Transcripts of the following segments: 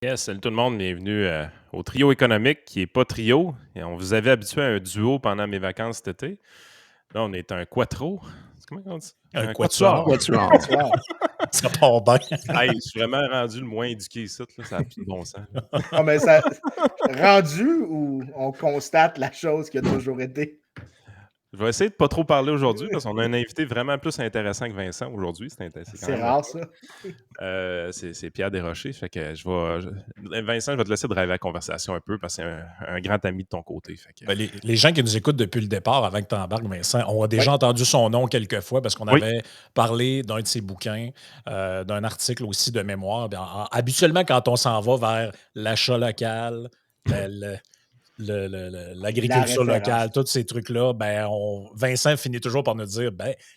Yes, salut tout le monde, bienvenue au trio économique qui n'est pas trio. Et on vous avait habitué à un duo pendant mes vacances cet été. Là, on est un quattro. Comment on dit? Un quatuor. quatuor. Quatuor. Ça part bien. Hey, je suis vraiment rendu le moins éduqué ici, là, ça n'a plus de bon sens. Non, mais ça rendu où on constate la chose qui a toujours été. Je vais essayer de pas trop parler aujourd'hui parce qu'on a un invité vraiment plus intéressant que Vincent aujourd'hui. C'est rare, ça. C'est Pierre Desrochers. Fait que Vincent, je vais te laisser driver la conversation un peu parce que c'est un grand ami de ton côté. Fait que... Les gens qui nous écoutent depuis le départ, avant que tu embarques, Vincent, ont déjà entendu son nom quelques fois parce qu'on avait parlé d'un de ses bouquins, d'un article aussi de mémoire. Bien, habituellement, quand on s'en va vers l'achat local, l'agriculture locale, tous ces trucs-là, Vincent finit toujours par nous dire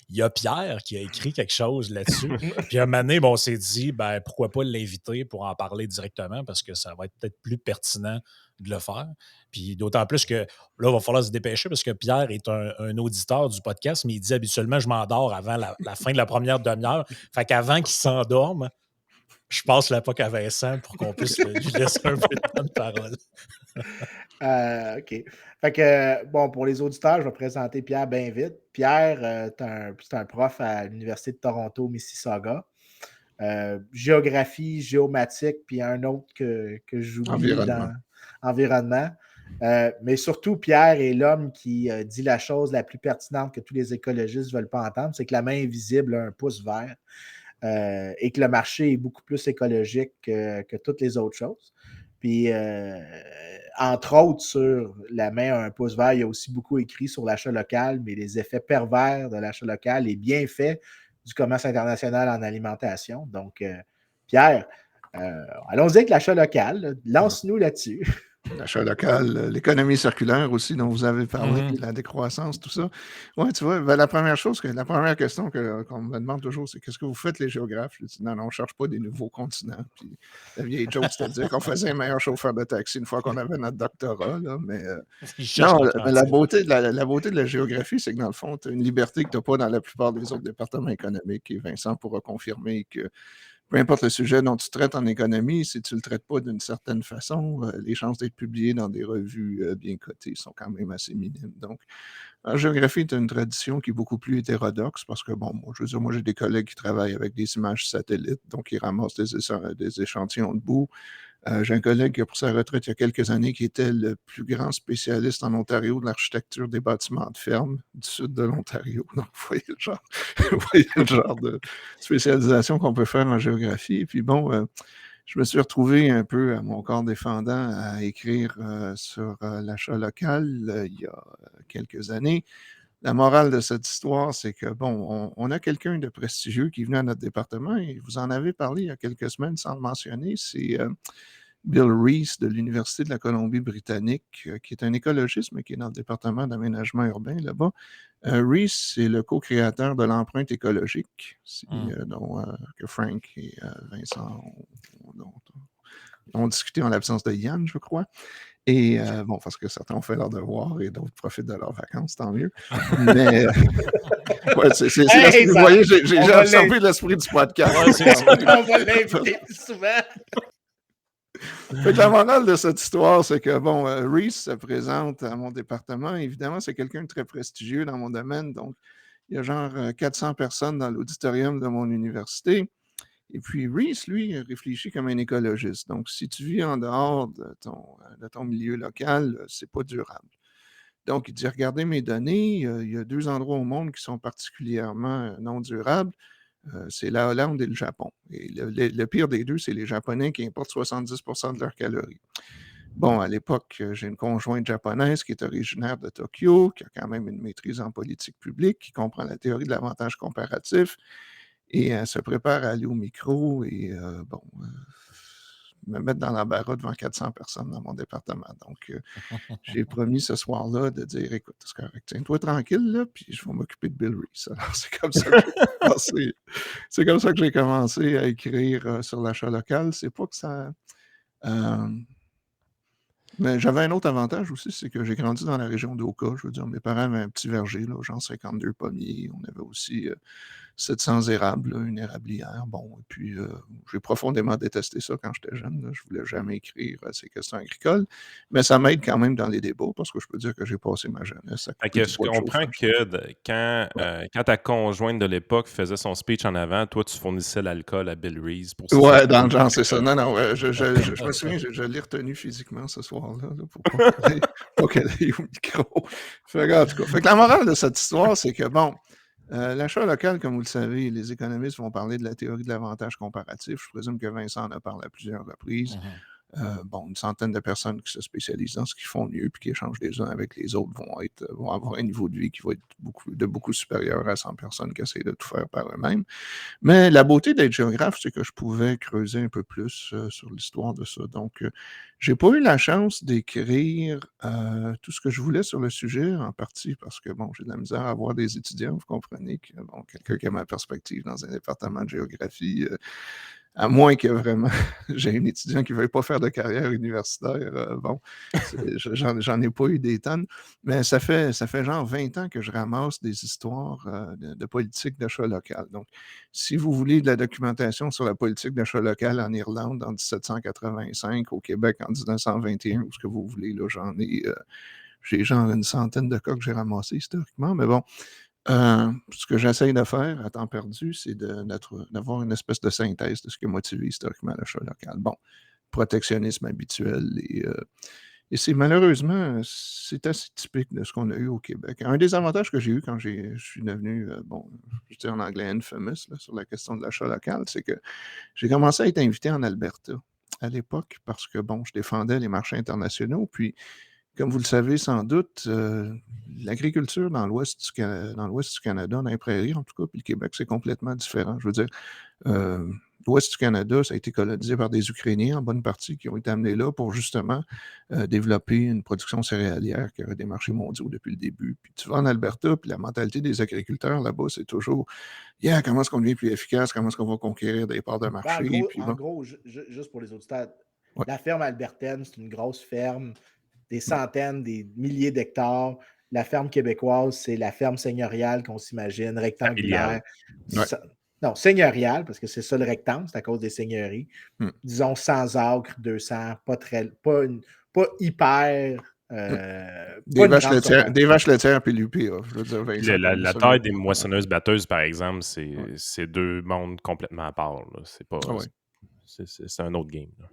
il y a Pierre qui a écrit quelque chose là-dessus. Puis à un moment donné, on s'est dit pourquoi pas l'inviter pour en parler directement parce que ça va être peut-être plus pertinent de le faire. Puis d'autant plus que là, il va falloir se dépêcher parce que Pierre est un auditeur du podcast, mais il dit habituellement je m'endors avant la fin de la première demi-heure. Fait qu'avant qu'il s'endorme, je passe la POC à Vincent pour qu'on puisse lui laisser un peu de temps de parole. OK. Fait que, bon, pour les auditeurs, je vais présenter Pierre bien vite. Pierre, c'est un prof à l'Université de Toronto, Mississauga. Géographie, géomatique, puis un autre que j'oublie dans environnement. Mais surtout, Pierre est l'homme qui dit la chose la plus pertinente que tous les écologistes ne veulent pas entendre, c'est que la main invisible a un pouce vert. Et que le marché est beaucoup plus écologique que toutes les autres choses. Puis, entre autres, sur la main à un pouce vert, il y a aussi beaucoup écrit sur l'achat local, mais les effets pervers de l'achat local et bienfaits du commerce international en alimentation. Donc, Pierre, allons-y avec l'achat local. Lance-nous là-dessus. L'achat local, l'économie circulaire aussi, dont vous avez parlé, la décroissance, tout ça. Oui, tu vois, la première question qu'on me demande toujours, c'est qu'est-ce que vous faites, les géographes? Je dis non, on ne cherche pas des nouveaux continents. Puis la vieille joke, c'est-à-dire qu'on faisait un meilleur chauffeur de taxi une fois qu'on avait notre doctorat. Là, mais la beauté de la géographie, c'est que dans le fond, tu as une liberté que tu n'as pas dans la plupart des autres départements économiques. Et Vincent pourra confirmer que peu importe le sujet dont tu traites en économie, si tu ne le traites pas d'une certaine façon, les chances d'être publié dans des revues bien cotées sont quand même assez minimes. Donc, en géographie, tu as une tradition qui est beaucoup plus hétérodoxe parce que, bon, moi, j'ai des collègues qui travaillent avec des images satellites, donc ils ramassent des échantillons de boue. J'ai un collègue qui a pris sa retraite il y a quelques années qui était le plus grand spécialiste en Ontario de l'architecture des bâtiments de ferme du sud de l'Ontario. Donc, vous voyez le genre de spécialisation qu'on peut faire en géographie. Et puis bon, je me suis retrouvé un peu à mon corps défendant à écrire sur l'achat local il y a quelques années. La morale de cette histoire, c'est que, bon, on a quelqu'un de prestigieux qui est venu à notre département et vous en avez parlé il y a quelques semaines sans le mentionner, c'est Bill Rees de l'Université de la Colombie-Britannique, qui est un écologiste, mais qui est dans le département d'aménagement urbain là-bas. Rees, c'est le co-créateur de l'empreinte écologique, que Frank et Vincent ont discuté en l'absence de Yann, je crois. Et bon, parce que certains ont fait leur devoir et d'autres profitent de leurs vacances, tant mieux. Mais vous voyez, j'ai absorbé l'esprit du podcast. On va l'inviter plus souvent. La morale de cette histoire, c'est que, bon, Rees se présente à mon département. Évidemment, c'est quelqu'un de très prestigieux dans mon domaine. Donc, il y a genre 400 personnes dans l'auditorium de mon université. Et puis, Rees, lui, réfléchit comme un écologiste. Donc, si tu vis en dehors de ton milieu local, c'est pas durable. Donc, il dit, regardez mes données, il y a 2 endroits au monde qui sont particulièrement non durables. C'est la Hollande et le Japon. Et le pire des deux, c'est les Japonais qui importent 70% de leurs calories. Bon, à l'époque, j'ai une conjointe japonaise qui est originaire de Tokyo, qui a quand même une maîtrise en politique publique, qui comprend la théorie de l'avantage comparatif, et elle se prépare à aller au micro et, me mettre dans l'embarras devant 400 personnes dans mon département. Donc, j'ai promis ce soir-là de dire, écoute, c'est correct, tiens-toi tranquille, là, puis je vais m'occuper de Bill Rees. Alors, c'est comme ça que j'ai commencé à écrire sur l'achat local. C'est pas que ça... mais j'avais un autre avantage aussi, c'est que j'ai grandi dans la région d'Oka. Je veux dire, mes parents avaient un petit verger, là, genre 52 pommiers. On avait aussi 700 érables, une érablière. Bon, et puis j'ai profondément détesté ça quand j'étais jeune. Là. Je ne voulais jamais écrire ces questions agricoles, mais ça m'aide quand même dans les débats parce que je peux dire que j'ai passé ma jeunesse à couper je comprends que quand ta conjointe de l'époque faisait son speech en avant, toi, tu fournissais l'alcool à Bill Reese pour Ouais, dans le genre, c'est ça. Non, je me souviens, je l'ai retenu physiquement ce soir-là là, pour pas qu'elle aille au micro. Fait que la morale de cette histoire, c'est que, bon, l'achat local, comme vous le savez, les économistes vont parler de la théorie de l'avantage comparatif. Je présume que Vincent en a parlé à plusieurs reprises. Une centaine de personnes qui se spécialisent dans ce qu'ils font mieux puis qui échangent les uns avec les autres vont avoir un niveau de vie qui va être beaucoup supérieur à 100 personnes qui essaient de tout faire par eux-mêmes. Mais la beauté d'être géographe, c'est que je pouvais creuser un peu plus sur l'histoire de ça. Donc, j'ai pas eu la chance d'écrire tout ce que je voulais sur le sujet, en partie parce que, bon, j'ai de la misère à avoir des étudiants, vous comprenez, que, bon, quelqu'un qui a ma perspective dans un département de géographie, à moins que vraiment j'ai un étudiant qui ne veuille pas faire de carrière universitaire, j'en ai pas eu des tonnes, mais ça fait genre 20 ans que je ramasse des histoires de politique d'achat local. Donc, si vous voulez de la documentation sur la politique d'achat local en Irlande en 1785, au Québec en 1921, ou ce que vous voulez, là, j'ai genre une centaine de cas que j'ai ramassés historiquement, mais bon, ce que j'essaye de faire à temps perdu, c'est d'avoir une espèce de synthèse de ce qui a motivé historiquement l'achat local. Bon, protectionnisme habituel et c'est malheureusement, c'est assez typique de ce qu'on a eu au Québec. Un des avantages que j'ai eu quand je suis devenu, je dis en anglais infamous là, sur la question de l'achat local, c'est que j'ai commencé à être invité en Alberta à l'époque parce que, bon, je défendais les marchés internationaux, puis comme vous le savez sans doute, l'agriculture dans l'ouest du Canada, dans les prairies en tout cas, puis le Québec, c'est complètement différent. Je veux dire, l'ouest du Canada, ça a été colonisé par des Ukrainiens en bonne partie qui ont été amenés là pour justement développer une production céréalière qui aurait des marchés mondiaux depuis le début. Puis tu vas en Alberta, puis la mentalité des agriculteurs là-bas, c'est toujours « Yeah, comment est-ce qu'on devient plus efficace? Comment est-ce qu'on va conquérir des parts de marché? » En gros, juste pour les auditeurs, ouais. La ferme albertaine, c'est une grosse ferme, des centaines, des milliers d'hectares. La ferme québécoise, c'est la ferme seigneuriale qu'on s'imagine, rectangulaire. Ouais. Non, seigneuriale, parce que c'est ça le rectangle, c'est à cause des seigneuries. Disons 100 acres, 200, pas hyper. Des vaches laitières puis l'UPA. Je veux dire, Vincent, la taille des moissonneuses-batteuses, par exemple, c'est deux mondes complètement à part. Là. C'est pas. C'est un autre game. Là.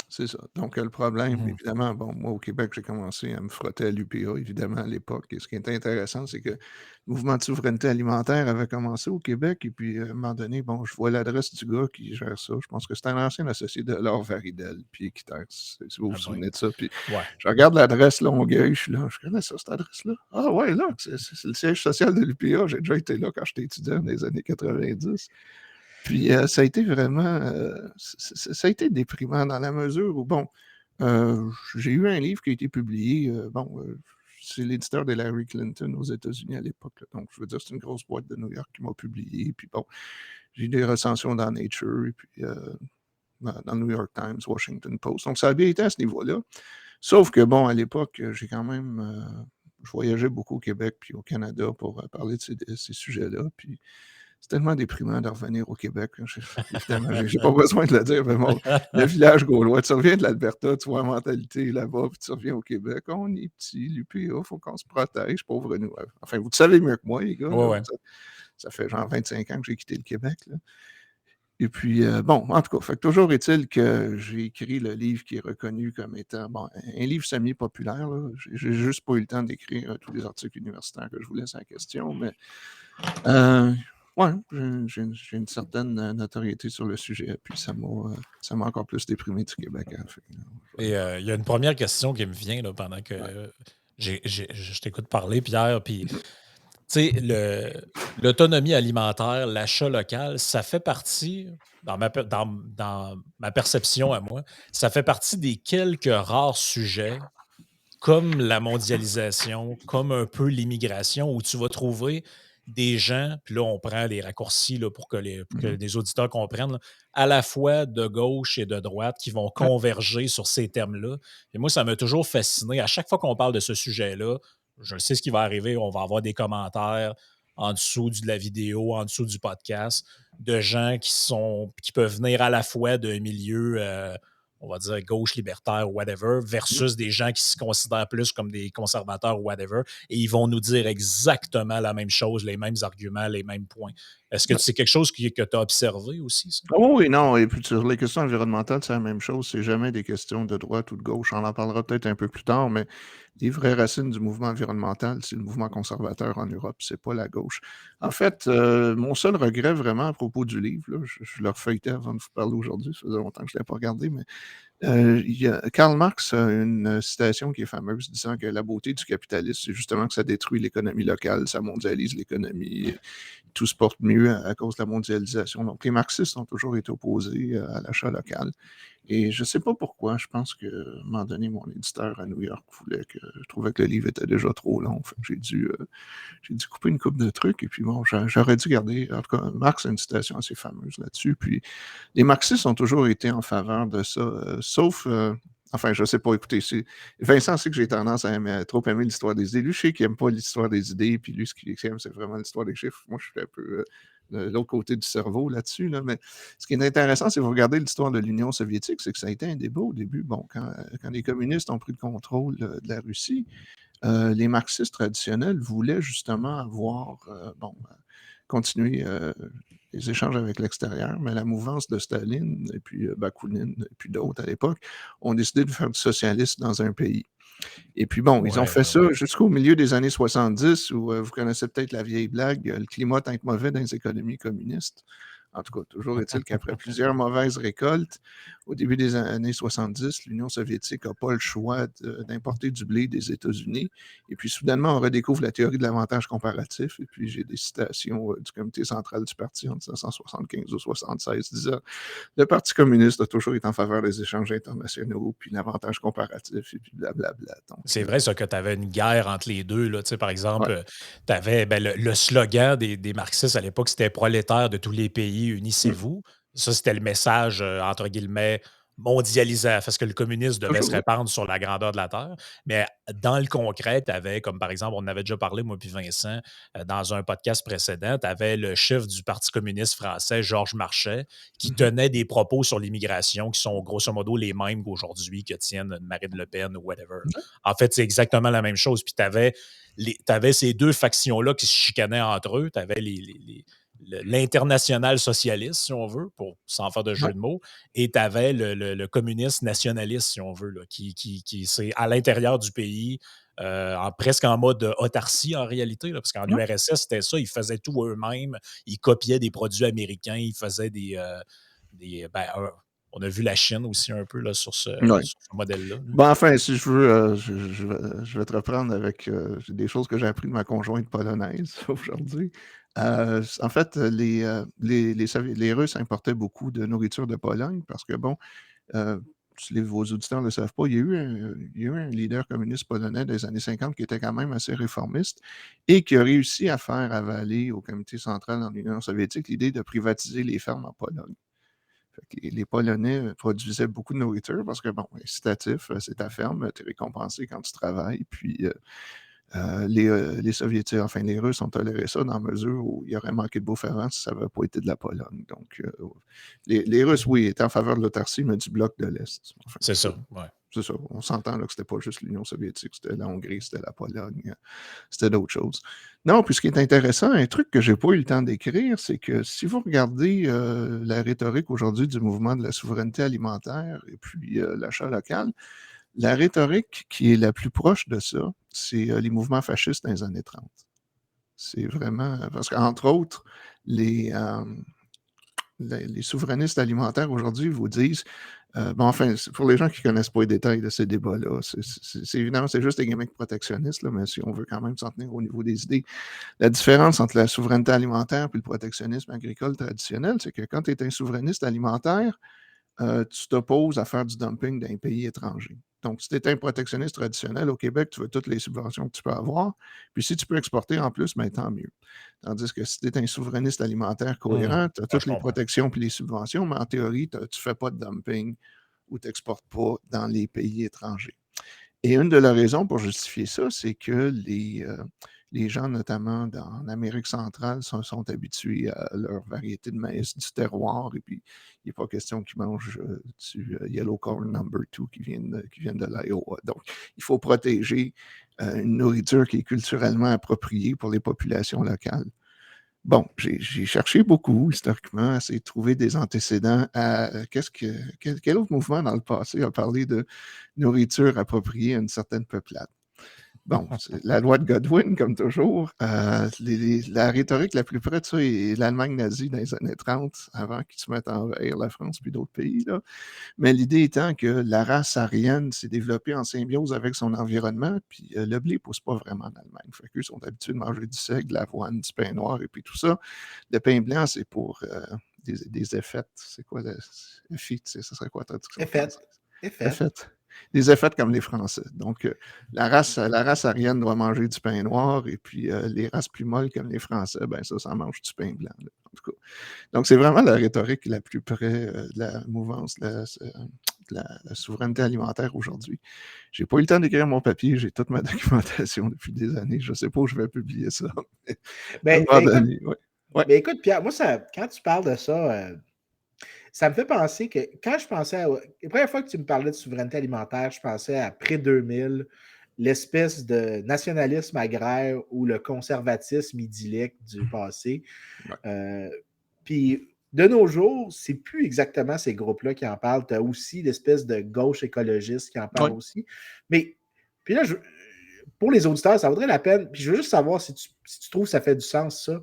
C'est ça. Donc, le problème, évidemment, bon, moi, au Québec, j'ai commencé à me frotter à l'UPA, évidemment, à l'époque. Et ce qui était intéressant, c'est que le mouvement de souveraineté alimentaire avait commencé au Québec. Et puis, à un moment donné, bon, je vois l'adresse du gars qui gère ça. Je pense que c'est un ancien associé de Laure Varidel, puis Équiterre, si vous vous souvenez de ça. Puis, je regarde l'adresse Longueuil, je suis là, je connais ça, cette adresse-là. Ah ouais, là, c'est le siège social de l'UPA. J'ai déjà été là quand j'étais étudiant dans les années 90. Puis ça a été vraiment, ça a été déprimant dans la mesure où, bon, j'ai eu un livre qui a été publié, c'est l'éditeur de Larry Clinton aux États-Unis à l'époque. Là. Donc, je veux dire, c'est une grosse boîte de New York qui m'a publié. Puis bon, j'ai eu des recensions dans Nature, et puis dans New York Times, Washington Post. Donc, ça a bien été à ce niveau-là. Sauf que, bon, à l'époque, j'ai quand même, je voyageais beaucoup au Québec puis au Canada pour parler de ces sujets-là. Puis c'est tellement déprimant de revenir au Québec. Évidemment, j'ai pas besoin de le dire, mais bon, le village gaulois, tu reviens de l'Alberta, tu vois la mentalité là-bas, puis tu reviens au Québec. On est petit, l'UPA, il faut qu'on se protège, pauvre nous. Enfin, vous le savez mieux que moi, les gars. Là, ça fait genre 25 ans que j'ai quitté le Québec. Là. Et puis, bon, en tout cas, fait que toujours est-il que j'ai écrit le livre qui est reconnu comme étant, bon, un livre semi-populaire. J'ai juste pas eu le temps d'écrire tous les articles universitaires que je voulais sur la question, mais oui, j'ai une certaine notoriété sur le sujet, puis ça m'a encore plus déprimé du Québec à la fin. Et il y a une première question qui me vient là, pendant que je t'écoute parler, Pierre, puis tu sais, l'autonomie alimentaire, l'achat local, ça fait partie, dans ma perception à moi, ça fait partie des quelques rares sujets comme la mondialisation, comme un peu l'immigration, où tu vas trouver des gens, puis là, on prend les raccourcis là, pour que les auditeurs comprennent, là, à la fois de gauche et de droite, qui vont converger sur ces thèmes-là. Et moi, ça m'a toujours fasciné. À chaque fois qu'on parle de ce sujet-là, je sais ce qui va arriver, on va avoir des commentaires. en dessous de la vidéo, en dessous du podcast, de gens qui peuvent venir à la fois d'un milieu, on va dire gauche, libertaire, whatever, versus des gens qui se considèrent plus comme des conservateurs ou whatever, et ils vont nous dire exactement la même chose, les mêmes arguments, les mêmes points. Est-ce que c'est quelque chose que tu as observé aussi, ça? Oui, non, et puis sur les questions environnementales, c'est la même chose. C'est jamais des questions de droite ou de gauche. On en parlera peut-être un peu plus tard, mais les vraies racines du mouvement environnemental, c'est le mouvement conservateur en Europe, c'est pas la gauche. En fait, mon seul regret vraiment à propos du livre, là, je le refeuilletais avant de vous parler aujourd'hui, ça faisait longtemps que je ne l'ai pas regardé, mais Karl Marx a une citation qui est fameuse disant que la beauté du capitalisme, c'est justement que ça détruit l'économie locale, ça mondialise l'économie, tout se porte mieux à cause de la mondialisation. Donc, les marxistes ont toujours été opposés à l'achat local. Et je ne sais pas pourquoi. Je pense qu'à un moment donné, mon éditeur à New York trouvait que le livre était déjà trop long. Fait que j'ai dû couper une couple de trucs. Et puis bon, j'aurais dû garder. En tout cas, Marx a une citation assez fameuse là-dessus. Puis les marxistes ont toujours été en faveur de ça, sauf. Enfin, je ne sais pas, écoutez, Vincent sait que j'ai tendance à trop aimer l'histoire des idées. Lui, je sais qu'il n'aime pas l'histoire des idées, puis lui, ce qu'il aime, c'est vraiment l'histoire des chiffres. Moi, je suis un peu de l'autre côté du cerveau là-dessus. Là. Mais ce qui est intéressant, si vous regardez l'histoire de l'Union soviétique, c'est que ça a été un débat au début. Bon, quand les communistes ont pris le contrôle de la Russie, les marxistes traditionnels voulaient justement avoir, continuer les échanges avec l'extérieur, mais la mouvance de Staline et puis Bakounine et puis d'autres à l'époque ont décidé de faire du socialisme dans un pays. Et puis bon, ils ont fait ça jusqu'au milieu des années 70 où vous connaissez peut-être la vieille blague, le climat est mauvais dans les économies communistes. En tout cas, toujours est-il qu'après plusieurs mauvaises récoltes, au début des années 70, l'Union soviétique n'a pas le choix d'importer du blé des États-Unis. Et puis, soudainement, on redécouvre la théorie de l'avantage comparatif. Et puis, j'ai des citations du comité central du parti en 1975 ou 1976 disant « Le Parti communiste a toujours été en faveur des échanges internationaux, puis l'avantage comparatif, et puis blablabla. » C'est vrai, ça, que tu avais une guerre entre les deux. Là. Par exemple, tu avais le slogan des marxistes à l'époque, c'était « Prolétaires de tous les pays, unissez-vous ». Ça, c'était le message, entre guillemets, mondialisé, parce que le communisme devait se répandre sur la grandeur de la Terre. Mais dans le concret, tu avais, comme par exemple, on en avait déjà parlé, moi puis Vincent, dans un podcast précédent, tu avais le chef du Parti communiste français, Georges Marchais, qui tenait des propos sur l'immigration qui sont grosso modo les mêmes qu'aujourd'hui que tiennent Marine Le Pen ou whatever. En fait, c'est exactement la même chose. Puis tu avais ces deux factions-là qui se chicanaient entre eux. Tu avais l'international socialiste, si on veut, sans faire de jeu de mots, et tu avais le communiste nationaliste, si on veut, là, qui c'est à l'intérieur du pays, presque en mode autarcie en réalité, là, parce qu'en URSS, c'était ça, ils faisaient tout eux-mêmes, ils copiaient des produits américains, ils faisaient on a vu la Chine aussi un peu là, sur ce modèle-là. Bon, enfin, si je veux, je vais te reprendre avec des choses que j'ai apprises de ma conjointe polonaise aujourd'hui. En fait, les Russes importaient beaucoup de nourriture de Pologne parce que, bon, si vos auditeurs ne le savent pas, il y a eu un leader communiste polonais des années 50 qui était quand même assez réformiste et qui a réussi à faire avaler au comité central dans l'Union soviétique l'idée de privatiser les fermes en Pologne. Les Polonais produisaient beaucoup de nourriture parce que, bon, incitatif, c'est ta ferme, tu es récompensé quand tu travailles. Puis les Soviétiques, enfin les Russes ont toléré ça dans la mesure où il y aurait manqué de bouffe avant si ça n'avait pas été de la Pologne. Donc, les Russes, oui, étaient en faveur de l'autarcie, mais du bloc de l'Est. Enfin, c'est ça, ouais. C'est ça. On s'entend là, que c'était pas juste l'Union soviétique, c'était la Hongrie, c'était la Pologne, c'était d'autres choses. Non, puis ce qui est intéressant, un truc que j'ai pas eu le temps d'écrire, c'est que si vous regardez la rhétorique aujourd'hui du mouvement de la souveraineté alimentaire et puis l'achat local, la rhétorique qui est la plus proche de ça, c'est les mouvements fascistes dans les années 30. C'est vraiment... Parce qu'entre autres, les souverainistes alimentaires aujourd'hui vous disent enfin, pour les gens qui ne connaissent pas les détails de ces débats-là, c'est évidemment, c'est juste des gimmicks protectionnistes, là, mais si on veut quand même s'en tenir au niveau des idées, la différence entre la souveraineté alimentaire et le protectionnisme agricole traditionnel, c'est que quand tu es un souverainiste alimentaire, tu t'opposes à faire du dumping dans un pays étranger. Donc, si tu es un protectionniste traditionnel au Québec, tu veux toutes les subventions que tu peux avoir. Puis si tu peux exporter en plus, ben, tant mieux. Tandis que si tu es un souverainiste alimentaire cohérent, tu as toutes les protections puis les subventions, mais en théorie, tu ne fais pas de dumping ou tu n'exportes pas dans les pays étrangers. Et une de leurs raisons pour justifier ça, c'est que les gens, notamment en Amérique centrale, sont habitués à leur variété de maïs du terroir, et puis il n'est pas question qu'ils mangent du Yellow Corn Number 2 qui viennent de l'Iowa. Donc, il faut protéger une nourriture qui est culturellement appropriée pour les populations locales. Bon, j'ai cherché beaucoup historiquement, essayer de trouver des antécédents à quel autre mouvement dans le passé a parlé de nourriture appropriée à une certaine peuplade. Bon, c'est la loi de Godwin, comme toujours. La rhétorique la plus près de ça est l'Allemagne nazie dans les années 30, avant qu'ils se mettent à envahir la France puis d'autres pays, là. Mais l'idée étant que la race aryenne s'est développée en symbiose avec son environnement, puis le blé ne pousse pas vraiment en Allemagne. Fait qu'eux sont habitués de manger du seigle, de l'avoine, du pain noir et puis tout ça. Le pain blanc, c'est pour des effets. C'est quoi le effet? Ça serait quoi la traduction? Effet. Des effets comme les Français. Donc, la race aryenne doit manger du pain noir, et puis les races plus molles comme les Français, ben ça mange du pain blanc, là, en tout cas. Donc, c'est vraiment la rhétorique la plus près de la mouvance de la souveraineté alimentaire aujourd'hui. Je n'ai pas eu le temps d'écrire mon papier, j'ai toute ma documentation depuis des années. Je ne sais pas où je vais publier ça. Mais écoute, Pierre, moi, quand tu parles de ça, ça me fait penser que quand je pensais la première fois que tu me parlais de souveraineté alimentaire, je pensais à après 2000, l'espèce de nationalisme agraire ou le conservatisme idyllique du passé. Puis de nos jours, c'est plus exactement ces groupes-là qui en parlent. Tu as aussi l'espèce de gauche écologiste qui en parle aussi. Mais puis là, pour les auditeurs, ça vaudrait la peine. Puis je veux juste savoir si tu trouves que ça fait du sens, ça,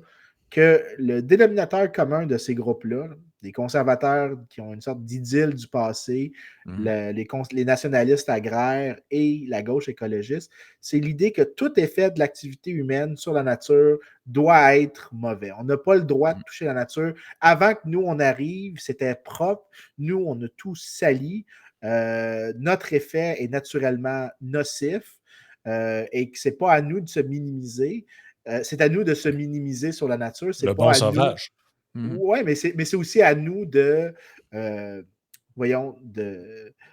que le dénominateur commun de ces groupes-là, les conservateurs qui ont une sorte d'idylle du passé, les nationalistes agraires et la gauche écologiste, c'est l'idée que tout effet de l'activité humaine sur la nature doit être mauvais. On n'a pas le droit de toucher la nature. Avant que nous, on arrive, c'était propre. Nous, on a tout sali. Notre effet est naturellement nocif et que ce n'est pas à nous de se minimiser. C'est à nous de se minimiser sur la nature. C'est le pas bon à sauvage. Oui, mais c'est aussi à nous de.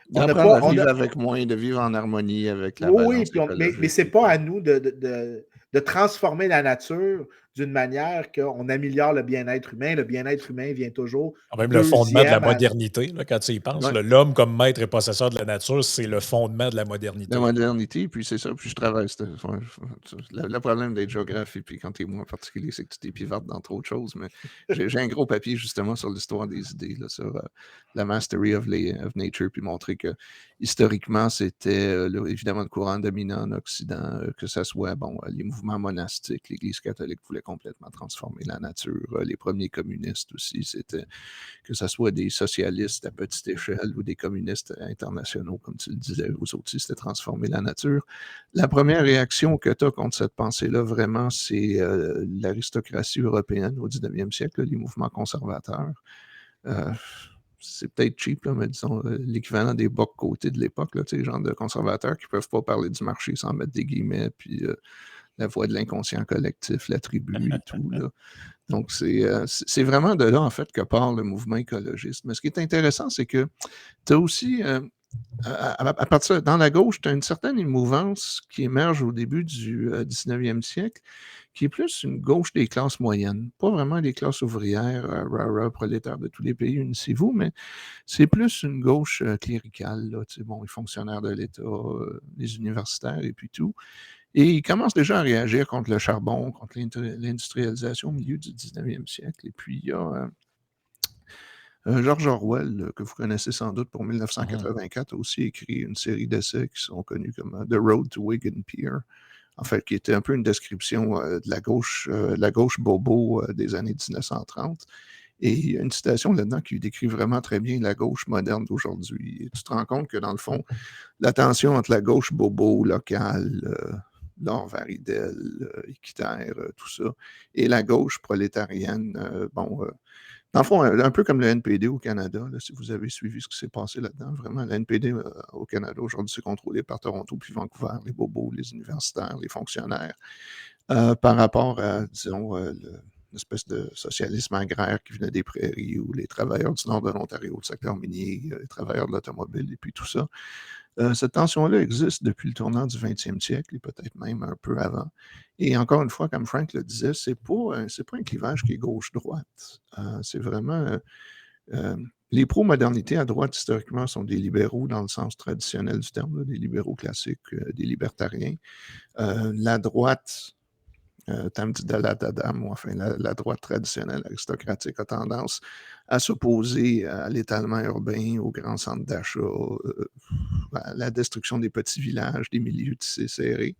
D'apprendre à vivre avec moins, de vivre en harmonie avec la balance écologique. Mais c'est pas à nous de transformer la nature d'une manière qu'on améliore le bien-être humain. Le bien-être humain vient toujours. Même le fondement de la modernité, là, quand tu y penses. Ouais. L'homme comme maître et possesseur de la nature, c'est le fondement de la modernité. La modernité, puis c'est ça, puis je travaille. Le problème d'être géographie, puis quand tu es moi en particulier, c'est que tu t'épivardes dans trop de choses, mais j'ai un gros papier justement sur l'histoire des idées, là, sur la mastery of nature, puis montrer que historiquement, c'était évidemment le courant dominant en Occident, que ce soit les mouvements monastiques, l'Église catholique voulait complètement transformer la nature, les premiers communistes aussi, c'était que ce soit des socialistes à petite échelle ou des communistes internationaux, comme tu le disais, eux autres aussi, c'était transformer la nature. La première réaction que tu as contre cette pensée-là, vraiment, c'est l'aristocratie européenne au 19e siècle, les mouvements conservateurs. C'est peut-être cheap, là, mais disons l'équivalent des bocs-côtés de l'époque, les gens de conservateurs qui ne peuvent pas parler du marché sans mettre des guillemets, puis la voix de l'inconscient collectif, la tribu et tout, là. Donc, c'est vraiment de là, en fait, que part le mouvement écologiste. Mais ce qui est intéressant, c'est que tu as aussi, à partir dans la gauche, tu as une certaine mouvance qui émerge au début du 19e siècle, qui est plus une gauche des classes moyennes. Pas vraiment les classes ouvrières, prolétaires de tous les pays, unissez-vous, mais c'est plus une gauche cléricale, là, les fonctionnaires de l'État, les universitaires et puis tout. Et ils commencent déjà à réagir contre le charbon, contre l'industrialisation au milieu du 19e siècle. Et puis, il y a George Orwell, que vous connaissez sans doute pour 1984, a aussi écrit une série d'essais qui sont connus comme The Road to Wigan Pier, en fait, qui était un peu une description de la gauche bobo des années 1930. Et il y a une citation là-dedans qui décrit vraiment très bien la gauche moderne d'aujourd'hui. Et tu te rends compte que, dans le fond, la tension entre la gauche bobo locale, Laure Varidel, équitaire, tout ça, et la gauche prolétarienne, dans le fond, un peu comme le NPD au Canada, là, si vous avez suivi ce qui s'est passé là-dedans, vraiment, le NPD au Canada, aujourd'hui, c'est contrôlé par Toronto puis Vancouver, les bobos, les universitaires, les fonctionnaires, par rapport à, disons, l'espèce de socialisme agraire qui venait des prairies, ou les travailleurs du nord de l'Ontario, le secteur minier, les travailleurs de l'automobile, et puis tout ça. Cette tension-là existe depuis le tournant du 20e siècle et peut-être même un peu avant. Et encore une fois, comme Frank le disait, c'est pas un clivage qui est gauche-droite. C'est vraiment... les pro-modernités à droite, historiquement, sont des libéraux dans le sens traditionnel du terme, là, des libéraux classiques, des libertariens. La droite, Tam-Tidala-Tadam, ou enfin la droite traditionnelle aristocratique a tendance à s'opposer à l'étalement urbain, aux grands centres d'achat, à la destruction des petits villages, des milieux tissés serrés.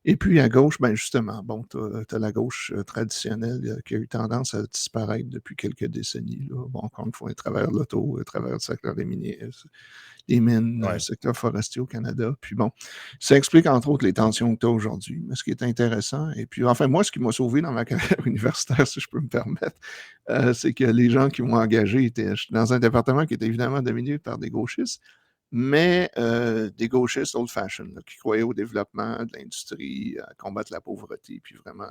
Et puis à gauche, ben justement, bon, tu as la gauche traditionnelle qui a eu tendance à disparaître depuis quelques décennies. Là. Bon, encore une fois, à travers l'auto, à travers le secteur des mines, le secteur forestier au Canada. Puis bon, ça explique entre autres les tensions que tu as aujourd'hui. Mais ce qui est intéressant, et puis enfin, moi, ce qui m'a sauvé dans ma carrière universitaire, si je peux me permettre, c'est que les gens qui m'ont engagé étaient dans un département qui était évidemment dominé par des gauchistes, mais des gauchistes old-fashioned, qui croyaient au développement de l'industrie, à combattre la pauvreté, puis vraiment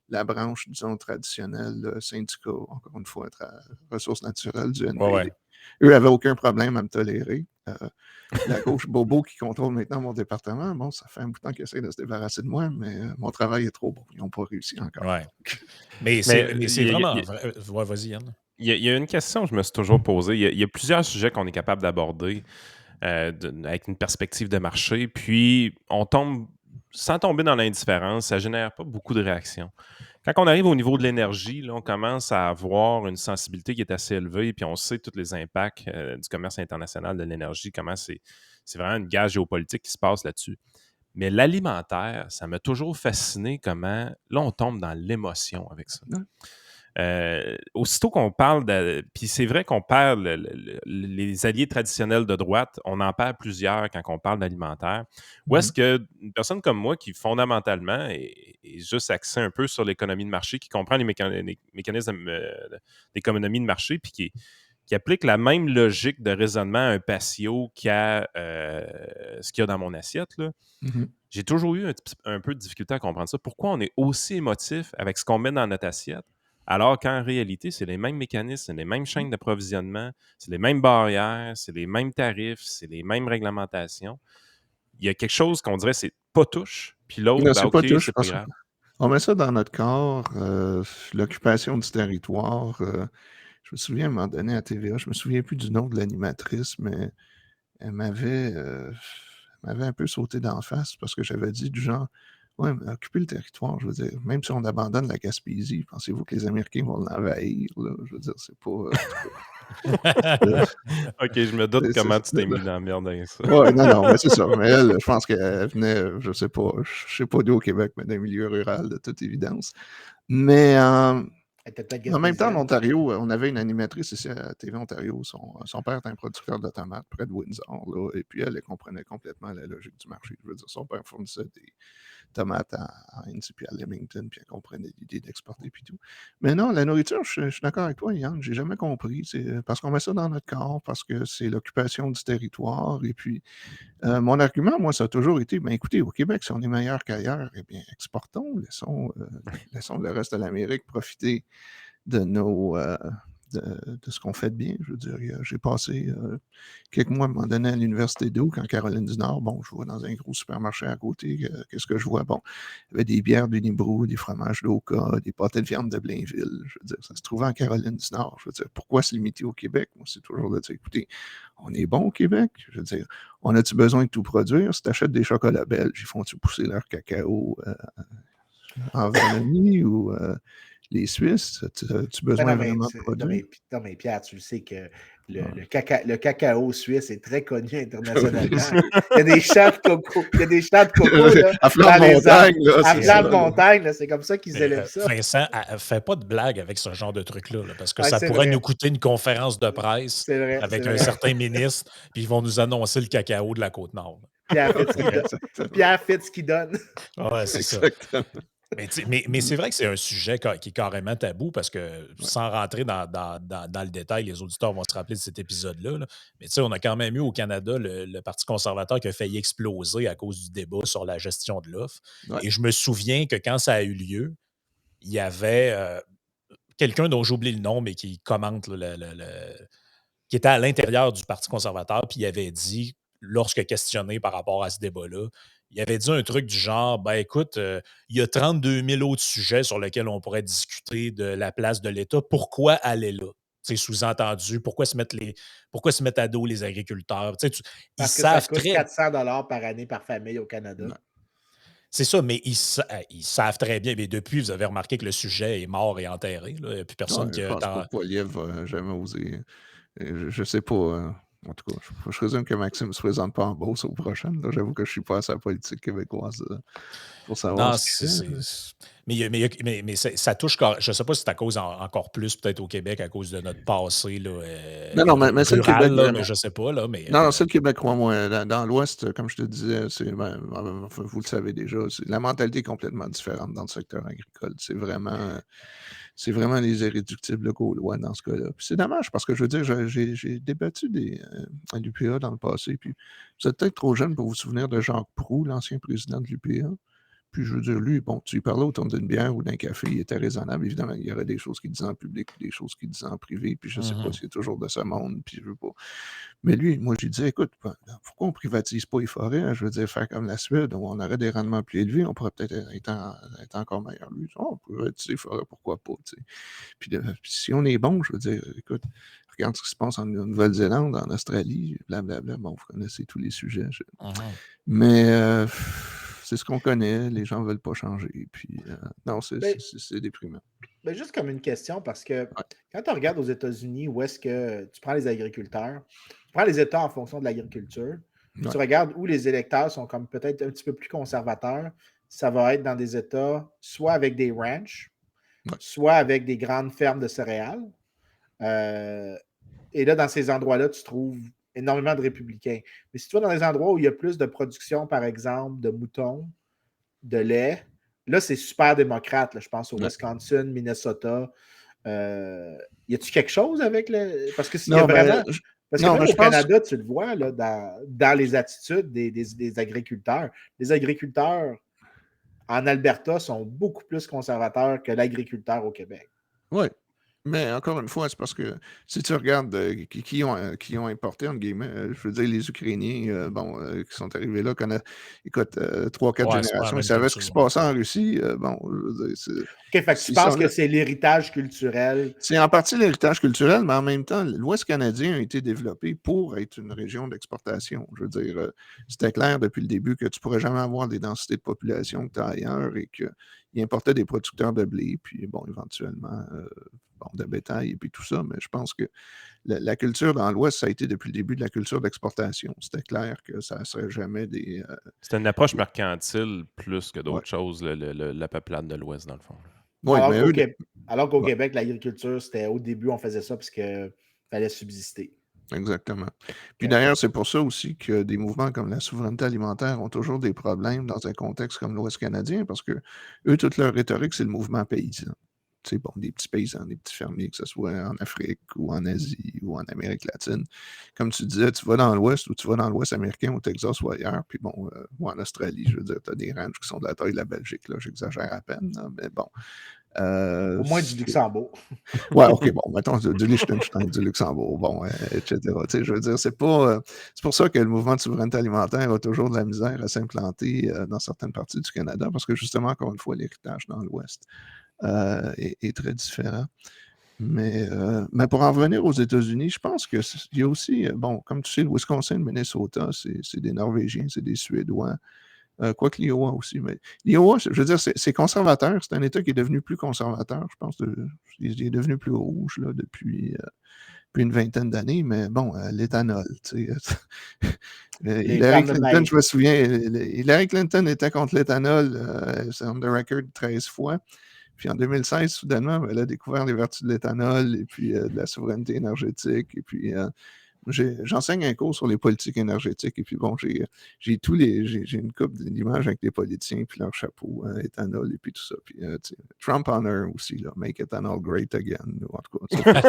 la branche, disons, traditionnelle, syndicat, encore une fois, ressources naturelles du NPD. Eux n'avaient aucun problème à me tolérer. La gauche bobo qui contrôle maintenant mon département, bon, ça fait un bout de temps qu'ils essaient de se débarrasser de moi, mais mon travail est trop bon. Ils n'ont pas réussi encore. Ouais. Mais c'est vraiment vrai. Vas-y, Yann. Il y a une question que je me suis toujours posée. Il y a plusieurs sujets qu'on est capable d'aborder avec une perspective de marché, puis on tombe, sans tomber dans l'indifférence, ça ne génère pas beaucoup de réactions. Quand on arrive au niveau de l'énergie, là, on commence à avoir une sensibilité qui est assez élevée, puis on sait tous les impacts du commerce international de l'énergie, comment c'est vraiment une guerre géopolitique qui se passe là-dessus. Mais l'alimentaire, ça m'a toujours fasciné comment, là, on tombe dans l'émotion avec ça. Aussitôt qu'on parle puis c'est vrai qu'on perd les alliés traditionnels de droite, on en perd plusieurs quand on parle d'alimentaire. Ou est-ce qu'une personne comme moi qui fondamentalement est juste axée un peu sur l'économie de marché, qui comprend les mécanismes d'économie de marché, puis qui applique la même logique de raisonnement à un patio qu'à ce qu'il y a dans mon assiette, là. J'ai toujours eu un peu de difficulté à comprendre ça. Pourquoi on est aussi émotif avec ce qu'on met dans notre assiette, alors qu'en réalité, c'est les mêmes mécanismes, c'est les mêmes chaînes d'approvisionnement, c'est les mêmes barrières, c'est les mêmes tarifs, c'est les mêmes réglementations. Il y a quelque chose qu'on dirait c'est pas touche, puis l'autre, c'est pas touche, c'est pas grave. On met ça dans notre corps, l'occupation du territoire. Je me souviens à un moment donné à TVA, je me souviens plus du nom de l'animatrice, mais elle m'avait un peu sauté d'en face parce que j'avais dit du genre, ouais, mais occuper le territoire, je veux dire, même si on abandonne la Gaspésie, pensez-vous que les Américains vont l'envahir, là? Je veux dire, c'est pas... OK, je me doute comment tu t'es mis dans la merde avec ça. Oui, non, mais c'est ça. Mais elle, je pense qu'elle venait, je sais pas d'où au Québec, mais d'un milieu rural, de toute évidence. Mais en même temps, en Ontario, on avait une animatrice ici à TV Ontario. Son père était un producteur de tomates près de Windsor, là, et puis elle comprenait complètement la logique du marché. Je veux dire, son père fournissait des tomates à Heinz, puis à Leamington, puis elle comprenait l'idée d'exporter, puis tout. Mais non, la nourriture, je suis d'accord avec toi, Yann, j'ai jamais compris. C'est parce qu'on met ça dans notre corps, parce que c'est l'occupation du territoire, et puis mon argument, moi, ça a toujours été, ben écoutez, au Québec, si on est meilleur qu'ailleurs, eh bien, exportons, laissons le reste de l'Amérique profiter de nos... de ce qu'on fait de bien. Je veux dire, j'ai passé quelques mois à un moment donné à l'Université d'Oak, en Caroline du Nord. Bon, je vois dans un gros supermarché à côté, qu'est-ce que je vois? Bon, il y avait des bières du Nibrou, des fromages d'Oka, des pâtés de viande de Blainville. Je veux dire, ça se trouvait en Caroline du Nord. Je veux dire, pourquoi se limiter au Québec? Moi, c'est toujours de dire, écoutez, on est bon au Québec. Je veux dire, on a-tu besoin de tout produire? Si tu achètes des chocolats belges, ils font-tu pousser leur cacao en Wallonie ou... les Suisses, as-tu besoin vraiment de produire? Non, mais Pierre, tu le sais que le cacao suisse est très connu internationalement. Il y a des champs de coco, là, à flanc de montagne. À flanc de montagne, c'est comme ça qu'ils élèvent ça. Vincent, fais pas de blague avec ce genre de truc-là, parce que ça pourrait nous coûter une conférence de presse avec un certain ministre, puis ils vont nous annoncer le cacao de la Côte-Nord. Pierre Fitz qui donne. Ouais, c'est ça. Mais c'est vrai que c'est un sujet qui est carrément tabou parce que, sans rentrer dans le détail, les auditeurs vont se rappeler de cet épisode-là. Là. Mais on a quand même eu au Canada le Parti conservateur qui a failli exploser à cause du débat sur la gestion de l'offre. Ouais. Et je me souviens que quand ça a eu lieu, il y avait quelqu'un dont j'oublie le nom, mais qui commente qui était à l'intérieur du Parti conservateur, puis il avait dit lorsque questionné par rapport à ce débat-là, il avait dit un truc du genre, ben écoute, il y a 32 000 autres sujets sur lesquels on pourrait discuter de la place de l'État. Pourquoi aller là? C'est sous-entendu, pourquoi se mettre à dos les agriculteurs? Ils Parce que ça savent coûte très 400 $ par année par famille au Canada. Non. C'est ça, mais ils savent très bien. Mais depuis, vous avez remarqué que le sujet est mort et enterré. Là. Il n'y a plus personne qui Je a pense pas que Poilievre va jamais oser. Je sais pas. En tout cas, je présume que Maxime ne se présente pas en Beauce aux prochaines. J'avoue que je ne suis pas à sa politique québécoise pour savoir Non, ce qu'il fait. mais ça touche. Je ne sais pas si c'est à cause encore plus, peut-être au Québec, à cause de notre passé là, Non, mais c'est le rural, Québec là, vraiment. mais je ne sais pas. Là, mais, Non, c'est le Québec, crois-moi. Dans l'Ouest, comme je te disais, vous le savez déjà, la mentalité est complètement différente dans le secteur agricole. C'est vraiment les irréductibles gaulois dans ce cas-là. Puis c'est dommage parce que je veux dire, j'ai débattu à l'UPA dans le passé. Puis vous êtes peut-être trop jeune pour vous souvenir de Jacques Proulx, l'ancien président de l'UPA. Puis je veux dire, lui, bon, tu lui parlais autour d'une bière ou d'un café, il était raisonnable. Évidemment, il y aurait des choses qu'il disait en public, des choses qu'il disait en privé, puis je ne sais pas s'il est toujours de ce monde, puis je veux pas. Mais lui, moi, je lui disais, écoute, pourquoi on ne privatise pas les forêts? Hein? Je veux dire, faire comme la Suède, où on aurait des rendements plus élevés, on pourrait peut-être être encore meilleur. Lui, on privatiser les forêts, pourquoi pas? T'sais. Puis si on est bon, je veux dire, écoute, regarde ce qui se passe en Nouvelle-Zélande, en Australie, blablabla. Bon, vous connaissez tous les sujets. Mais c'est ce qu'on connaît, les gens ne veulent pas changer. Puis, non, c'est déprimant. Ben juste comme une question, parce que quand tu regardes aux États-Unis, où est-ce que tu prends les agriculteurs, tu prends les États en fonction de l'agriculture, tu regardes où les électeurs sont comme peut-être un petit peu plus conservateurs, ça va être dans des États soit avec des ranchs, soit avec des grandes fermes de céréales. Et là, dans ces endroits-là, tu trouves énormément de républicains. Mais si tu vas dans des endroits où il y a plus de production, par exemple, de moutons, de lait, là, c'est super démocrate. Là, je pense au Wisconsin, Minnesota. Y a-tu quelque chose avec le. Parce que s'il y a vraiment. Parce que même au Canada, tu le vois là, dans les attitudes des agriculteurs. Les agriculteurs en Alberta sont beaucoup plus conservateurs que l'agriculteur au Québec. Oui. Mais encore une fois, c'est parce que si tu regardes qui ont importé, entre guillemets, je veux dire, les Ukrainiens, qui sont arrivés là, écoute, 3-4 générations, ils savaient ce qui se passait en Russie. Je veux dire, OK, fait que tu penses que c'est l'héritage culturel? C'est en partie l'héritage culturel, mais en même temps, l'Ouest canadien a été développé pour être une région d'exportation. Je veux dire, c'était clair depuis le début que tu ne pourrais jamais avoir des densités de population que tu as ailleurs et qu'ils importaient des producteurs de blé, puis bon, éventuellement, de bétail et puis tout ça, mais je pense que la culture dans l'Ouest, ça a été depuis le début de la culture d'exportation. C'était clair que ça ne serait jamais des... C'était une approche mercantile plus que d'autres choses, la peuplade de l'Ouest, dans le fond. Oui, alors qu'au Québec, l'agriculture, c'était au début, on faisait ça parce qu'il fallait subsister. Exactement. Puis d'ailleurs, c'est pour ça aussi que des mouvements comme la souveraineté alimentaire ont toujours des problèmes dans un contexte comme l'Ouest canadien, parce que eux, toute leur rhétorique, c'est le mouvement paysan. Tu sais, bon, des petits paysans, des petits fermiers, que ce soit en Afrique ou en Asie ou en Amérique latine. Comme tu disais, tu vas dans l'Ouest ou tu vas dans l'Ouest américain, au Texas ou ailleurs, puis bon, ou en Australie, je veux dire, tu as des ranchs qui sont de la taille de la Belgique, là, j'exagère à peine, là, mais bon. Au moins du Luxembourg. Ouais, OK, bon, mettons du Liechtenstein, du Luxembourg, bon, etc. Tu sais, je veux dire, c'est pour ça que le mouvement de souveraineté alimentaire a toujours de la misère à s'implanter dans certaines parties du Canada, parce que justement, encore une fois, l'héritage dans l'Ouest est très différent. Mais pour en revenir aux États-Unis, je pense qu'il y a aussi, comme tu sais, le Wisconsin, le Minnesota, c'est des Norvégiens, c'est des Suédois. Quoique l'Iowa aussi, mais l'Iowa, je veux dire, c'est conservateur. C'est un État qui est devenu plus conservateur, je pense. Il est devenu plus rouge là, depuis une vingtaine d'années, mais bon, l'éthanol, tu sais. Hillary Clinton, je me souviens, Hillary Clinton était contre l'éthanol, c'est on the record 13 fois. Puis en 2016, soudainement, elle a découvert les vertus de l'éthanol et puis de la souveraineté énergétique. Et puis j'enseigne un cours sur les politiques énergétiques. Et puis bon, j'ai une couple d'images avec des politiciens, puis leur chapeau, éthanol et puis tout ça. Puis Trump honor aussi, là, make ethanol great again. En tout cas,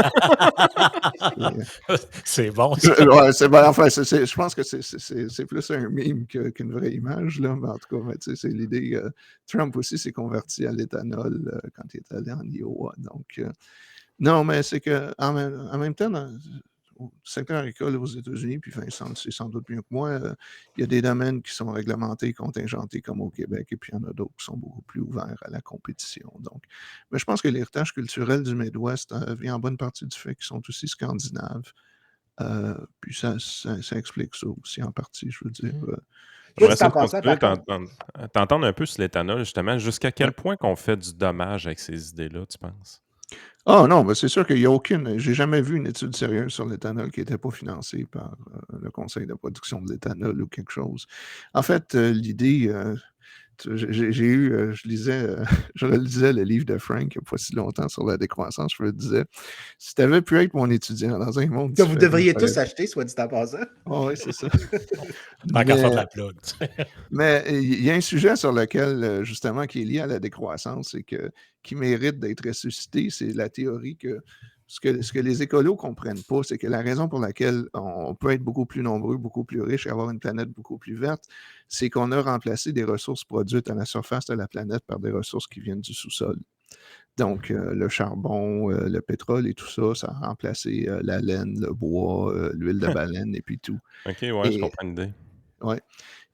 c'est bon. Ouais, c'est bon. Enfin, je pense que c'est plus un meme qu'une vraie image, là. Mais en tout cas, c'est l'idée. Trump aussi s'est converti à l'éthanol quand il est allé en Iowa. Donc, non, mais c'est que en même temps, au secteur agricole aux États-Unis, puis Vincent, c'est sans doute mieux que moi, il y a des domaines qui sont réglementés, contingentés comme au Québec, et puis il y en a d'autres qui sont beaucoup plus ouverts à la compétition. Donc, mais je pense que l'héritage culturel du Midwest vient en bonne partie du fait qu'ils sont aussi scandinaves. Puis ça explique ça aussi en partie, je veux dire. J'aimerais ça continuer t'entendre un peu sur l'éthanol, justement. Jusqu'à quel point qu'on fait du dommage avec ces idées-là, tu penses? Ah non, c'est sûr qu'il n'y a aucune. J'ai jamais vu une étude sérieuse sur l'éthanol qui n'était pas financée par le Conseil de production de l'éthanol ou quelque chose. En fait, l'idée, je relisais le livre de Frank il n'y a pas si longtemps sur la décroissance. Je me disais, si tu avais pu être mon étudiant dans un monde que vous devriez tous acheter, soit dit en passant. Oh, oui, c'est ça. Tant qu'à faire de la plug. Mais il y a un sujet sur lequel, justement, qui est lié à la décroissance et qui mérite d'être ressuscité, c'est la théorie que ce que les écolos ne comprennent pas, c'est que la raison pour laquelle on peut être beaucoup plus nombreux, beaucoup plus riches et avoir une planète beaucoup plus verte, c'est qu'on a remplacé des ressources produites à la surface de la planète par des ressources qui viennent du sous-sol. Donc, le charbon, le pétrole et tout ça, ça a remplacé la laine, le bois, l'huile de baleine et puis tout. OK, ouais, je comprends l'idée. Oui.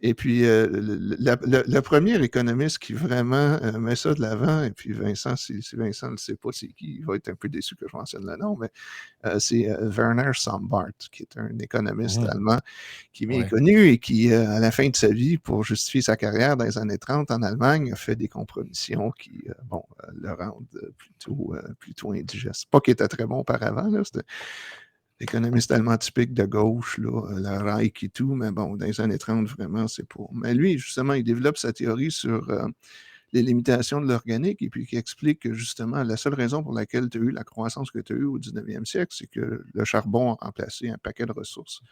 Et puis, le premier économiste qui vraiment met ça de l'avant, et puis Vincent, si Vincent ne sait pas c'est qui, il va être un peu déçu que je mentionne le nom, mais c'est Werner Sombart, qui est un économiste allemand qui est bien connu et qui, à la fin de sa vie, pour justifier sa carrière dans les années 30 en Allemagne, a fait des compromissions qui, le rendent plutôt indigeste. Pas qu'il était très bon auparavant, là, c'était économiste allemand typique de gauche, là, la Reich et tout, mais bon, dans les années 30, vraiment, c'est pas. Mais lui, justement, il développe sa théorie sur les limitations de l'organique et puis qui explique que, justement, la seule raison pour laquelle tu as eu la croissance que tu as eue au 19e siècle, c'est que le charbon a remplacé un paquet de ressources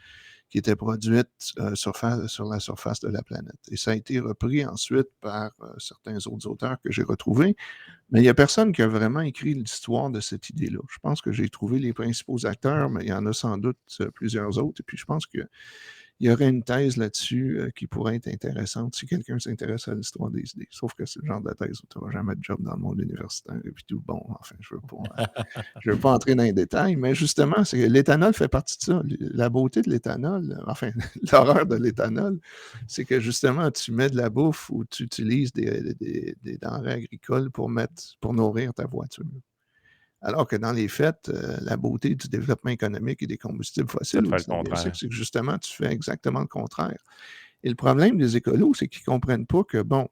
qui étaient produites sur la surface de la planète. Et ça a été repris ensuite par certains autres auteurs que j'ai retrouvés. Mais il n'y a personne qui a vraiment écrit l'histoire de cette idée-là. Je pense que j'ai trouvé les principaux acteurs, mais il y en a sans doute plusieurs autres. Et puis, je pense qu'il y aurait une thèse là-dessus qui pourrait être intéressante si quelqu'un s'intéresse à l'histoire des idées. Sauf que c'est le genre de thèse où tu n'auras jamais de job dans le monde universitaire et puis tout. Bon, enfin, je ne veux pas entrer dans les détails, mais justement, c'est que l'éthanol fait partie de ça. La beauté de l'éthanol, enfin, l'horreur de l'éthanol, c'est que justement, tu mets de la bouffe ou tu utilises des denrées agricoles pour nourrir ta voiture. Alors que dans les faits, la beauté du développement économique et des combustibles fossiles au 19e siècle, c'est que justement, tu fais exactement le contraire. Et le problème des écolos, c'est qu'ils ne comprennent pas que, bon,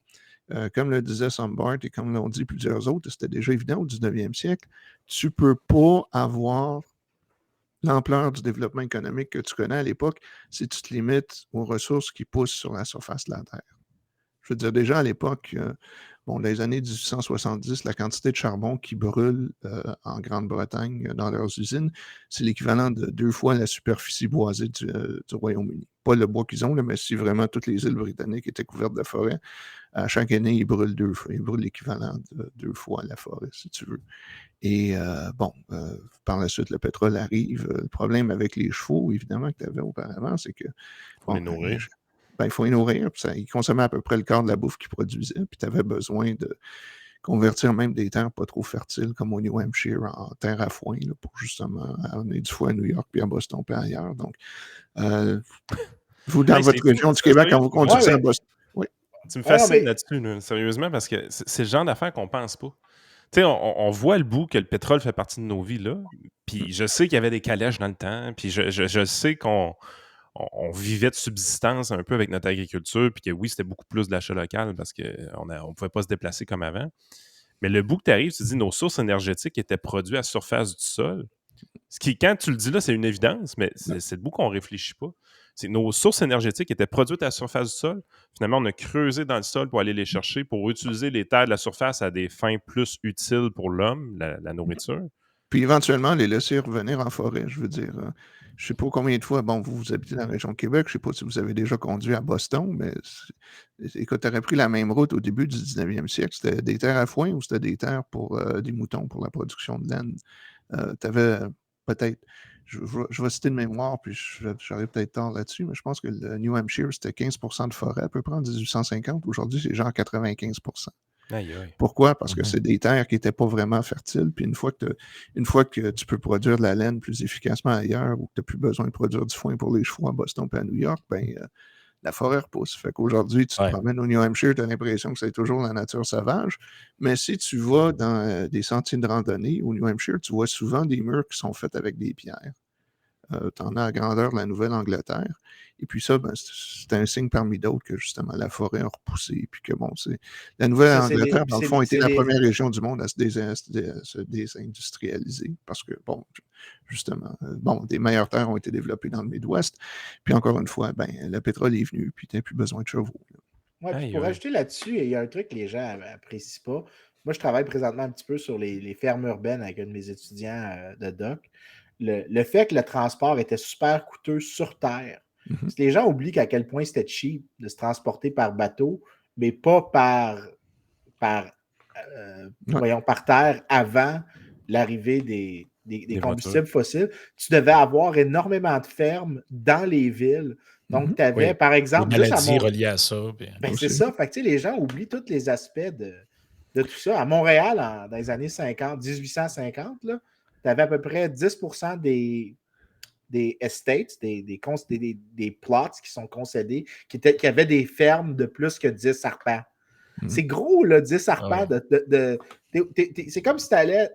comme le disait Sombart et comme l'ont dit plusieurs autres, c'était déjà évident au 19e siècle, tu ne peux pas avoir l'ampleur du développement économique que tu connais à l'époque si tu te limites aux ressources qui poussent sur la surface de la Terre. Je veux dire, déjà à l'époque, dans les années 1870, la quantité de charbon qui brûle en Grande-Bretagne dans leurs usines, c'est l'équivalent de 2 fois la superficie boisée du Royaume-Uni. Pas le bois qu'ils ont, là, mais si vraiment toutes les îles britanniques étaient couvertes de forêt, à chaque année, ils brûlent 2 fois. Ils brûlent l'équivalent de 2 fois la forêt, si tu veux. Et par la suite, le pétrole arrive. Le problème avec les chevaux, évidemment, que tu avais auparavant, c'est que... Faut les nourrir. Il faut les nourrir. Puis ils consommaient à peu près le quart de la bouffe qu'ils produisaient. Puis tu avais besoin de convertir même des terres pas trop fertiles, comme au New Hampshire, en terre à foin, là, pour justement amener du foin à New York, puis à Boston, puis ailleurs. Donc, vous, dans votre région du Québec, quand vous conduisez à Boston... Oui. Tu me fascines là-dessus, là, sérieusement, parce que c'est le genre d'affaires qu'on pense pas. Tu sais, on voit le bout que le pétrole fait partie de nos vies, là. Puis je sais qu'il y avait des calèches dans le temps. Puis je sais qu'on vivait de subsistance un peu avec notre agriculture. Puis que oui, c'était beaucoup plus de l'achat local parce qu'on ne pouvait pas se déplacer comme avant. Mais le bout que tu arrives, tu dis nos sources énergétiques étaient produites à la surface du sol. Ce qui, quand tu le dis là, c'est une évidence, mais c'est le bout qu'on ne réfléchit pas. C'est que nos sources énergétiques étaient produites à la surface du sol. Finalement, on a creusé dans le sol pour aller les chercher, pour utiliser les terres de la surface à des fins plus utiles pour l'homme, la nourriture. Puis éventuellement, les laisser revenir en forêt, je veux dire. Je ne sais pas combien de fois, bon, vous habitez dans la région de Québec, je ne sais pas si vous avez déjà conduit à Boston, mais écoute, tu aurais pris la même route au début du 19e siècle. C'était des terres à foin ou c'était des terres pour des moutons, pour la production de laine. Tu avais peut-être, je vais citer de mémoire, puis j'aurais peut-être tort là-dessus, mais je pense que le New Hampshire, c'était 15% de forêt à peu près en 1850. Aujourd'hui, c'est genre 95%. Aïe, aïe. Pourquoi? Parce que c'est des terres qui n'étaient pas vraiment fertiles. Puis une fois que tu peux produire de la laine plus efficacement ailleurs ou que tu n'as plus besoin de produire du foin pour les chevaux à Boston et à New York, la forêt repousse. Fait qu'aujourd'hui, tu te promènes au New Hampshire, tu as l'impression que c'est toujours la nature sauvage. Mais si tu vas dans des sentiers de randonnée au New Hampshire, tu vois souvent des murs qui sont faits avec des pierres. Tu en as à grandeur de la Nouvelle-Angleterre. Et puis ça, c'est un signe parmi d'autres que justement la forêt a repoussé. Puis que bon, la Nouvelle-Angleterre, dans le fond, était la première région du monde à se désindustrialiser. Parce que, bon, justement, des meilleures terres ont été développées dans le Midwest. Puis encore une fois, le pétrole est venu, puis tu n'as plus besoin de chevaux. Ouais, pour ajouter là-dessus, il y a un truc que les gens n'apprécient pas. Moi, je travaille présentement un petit peu sur les fermes urbaines avec un de mes étudiants de doc. Le fait que le transport était super coûteux sur Terre. Parce que les gens oublient qu'à quel point c'était cheap de se transporter par bateau, mais pas par terre avant l'arrivée des combustibles fossiles. Tu devais avoir énormément de fermes dans les villes. Donc, tu avais, par exemple... Des maladies reliées à ça. C'est ça. Fait que, les gens oublient tous les aspects de tout ça. À Montréal, dans les années 50, 1850, tu avais à peu près 10% des estates, des plots qui sont concédés, qui avaient des fermes de plus que 10 arpents. C'est gros, là, 10 arpents. C'est comme si tu allais...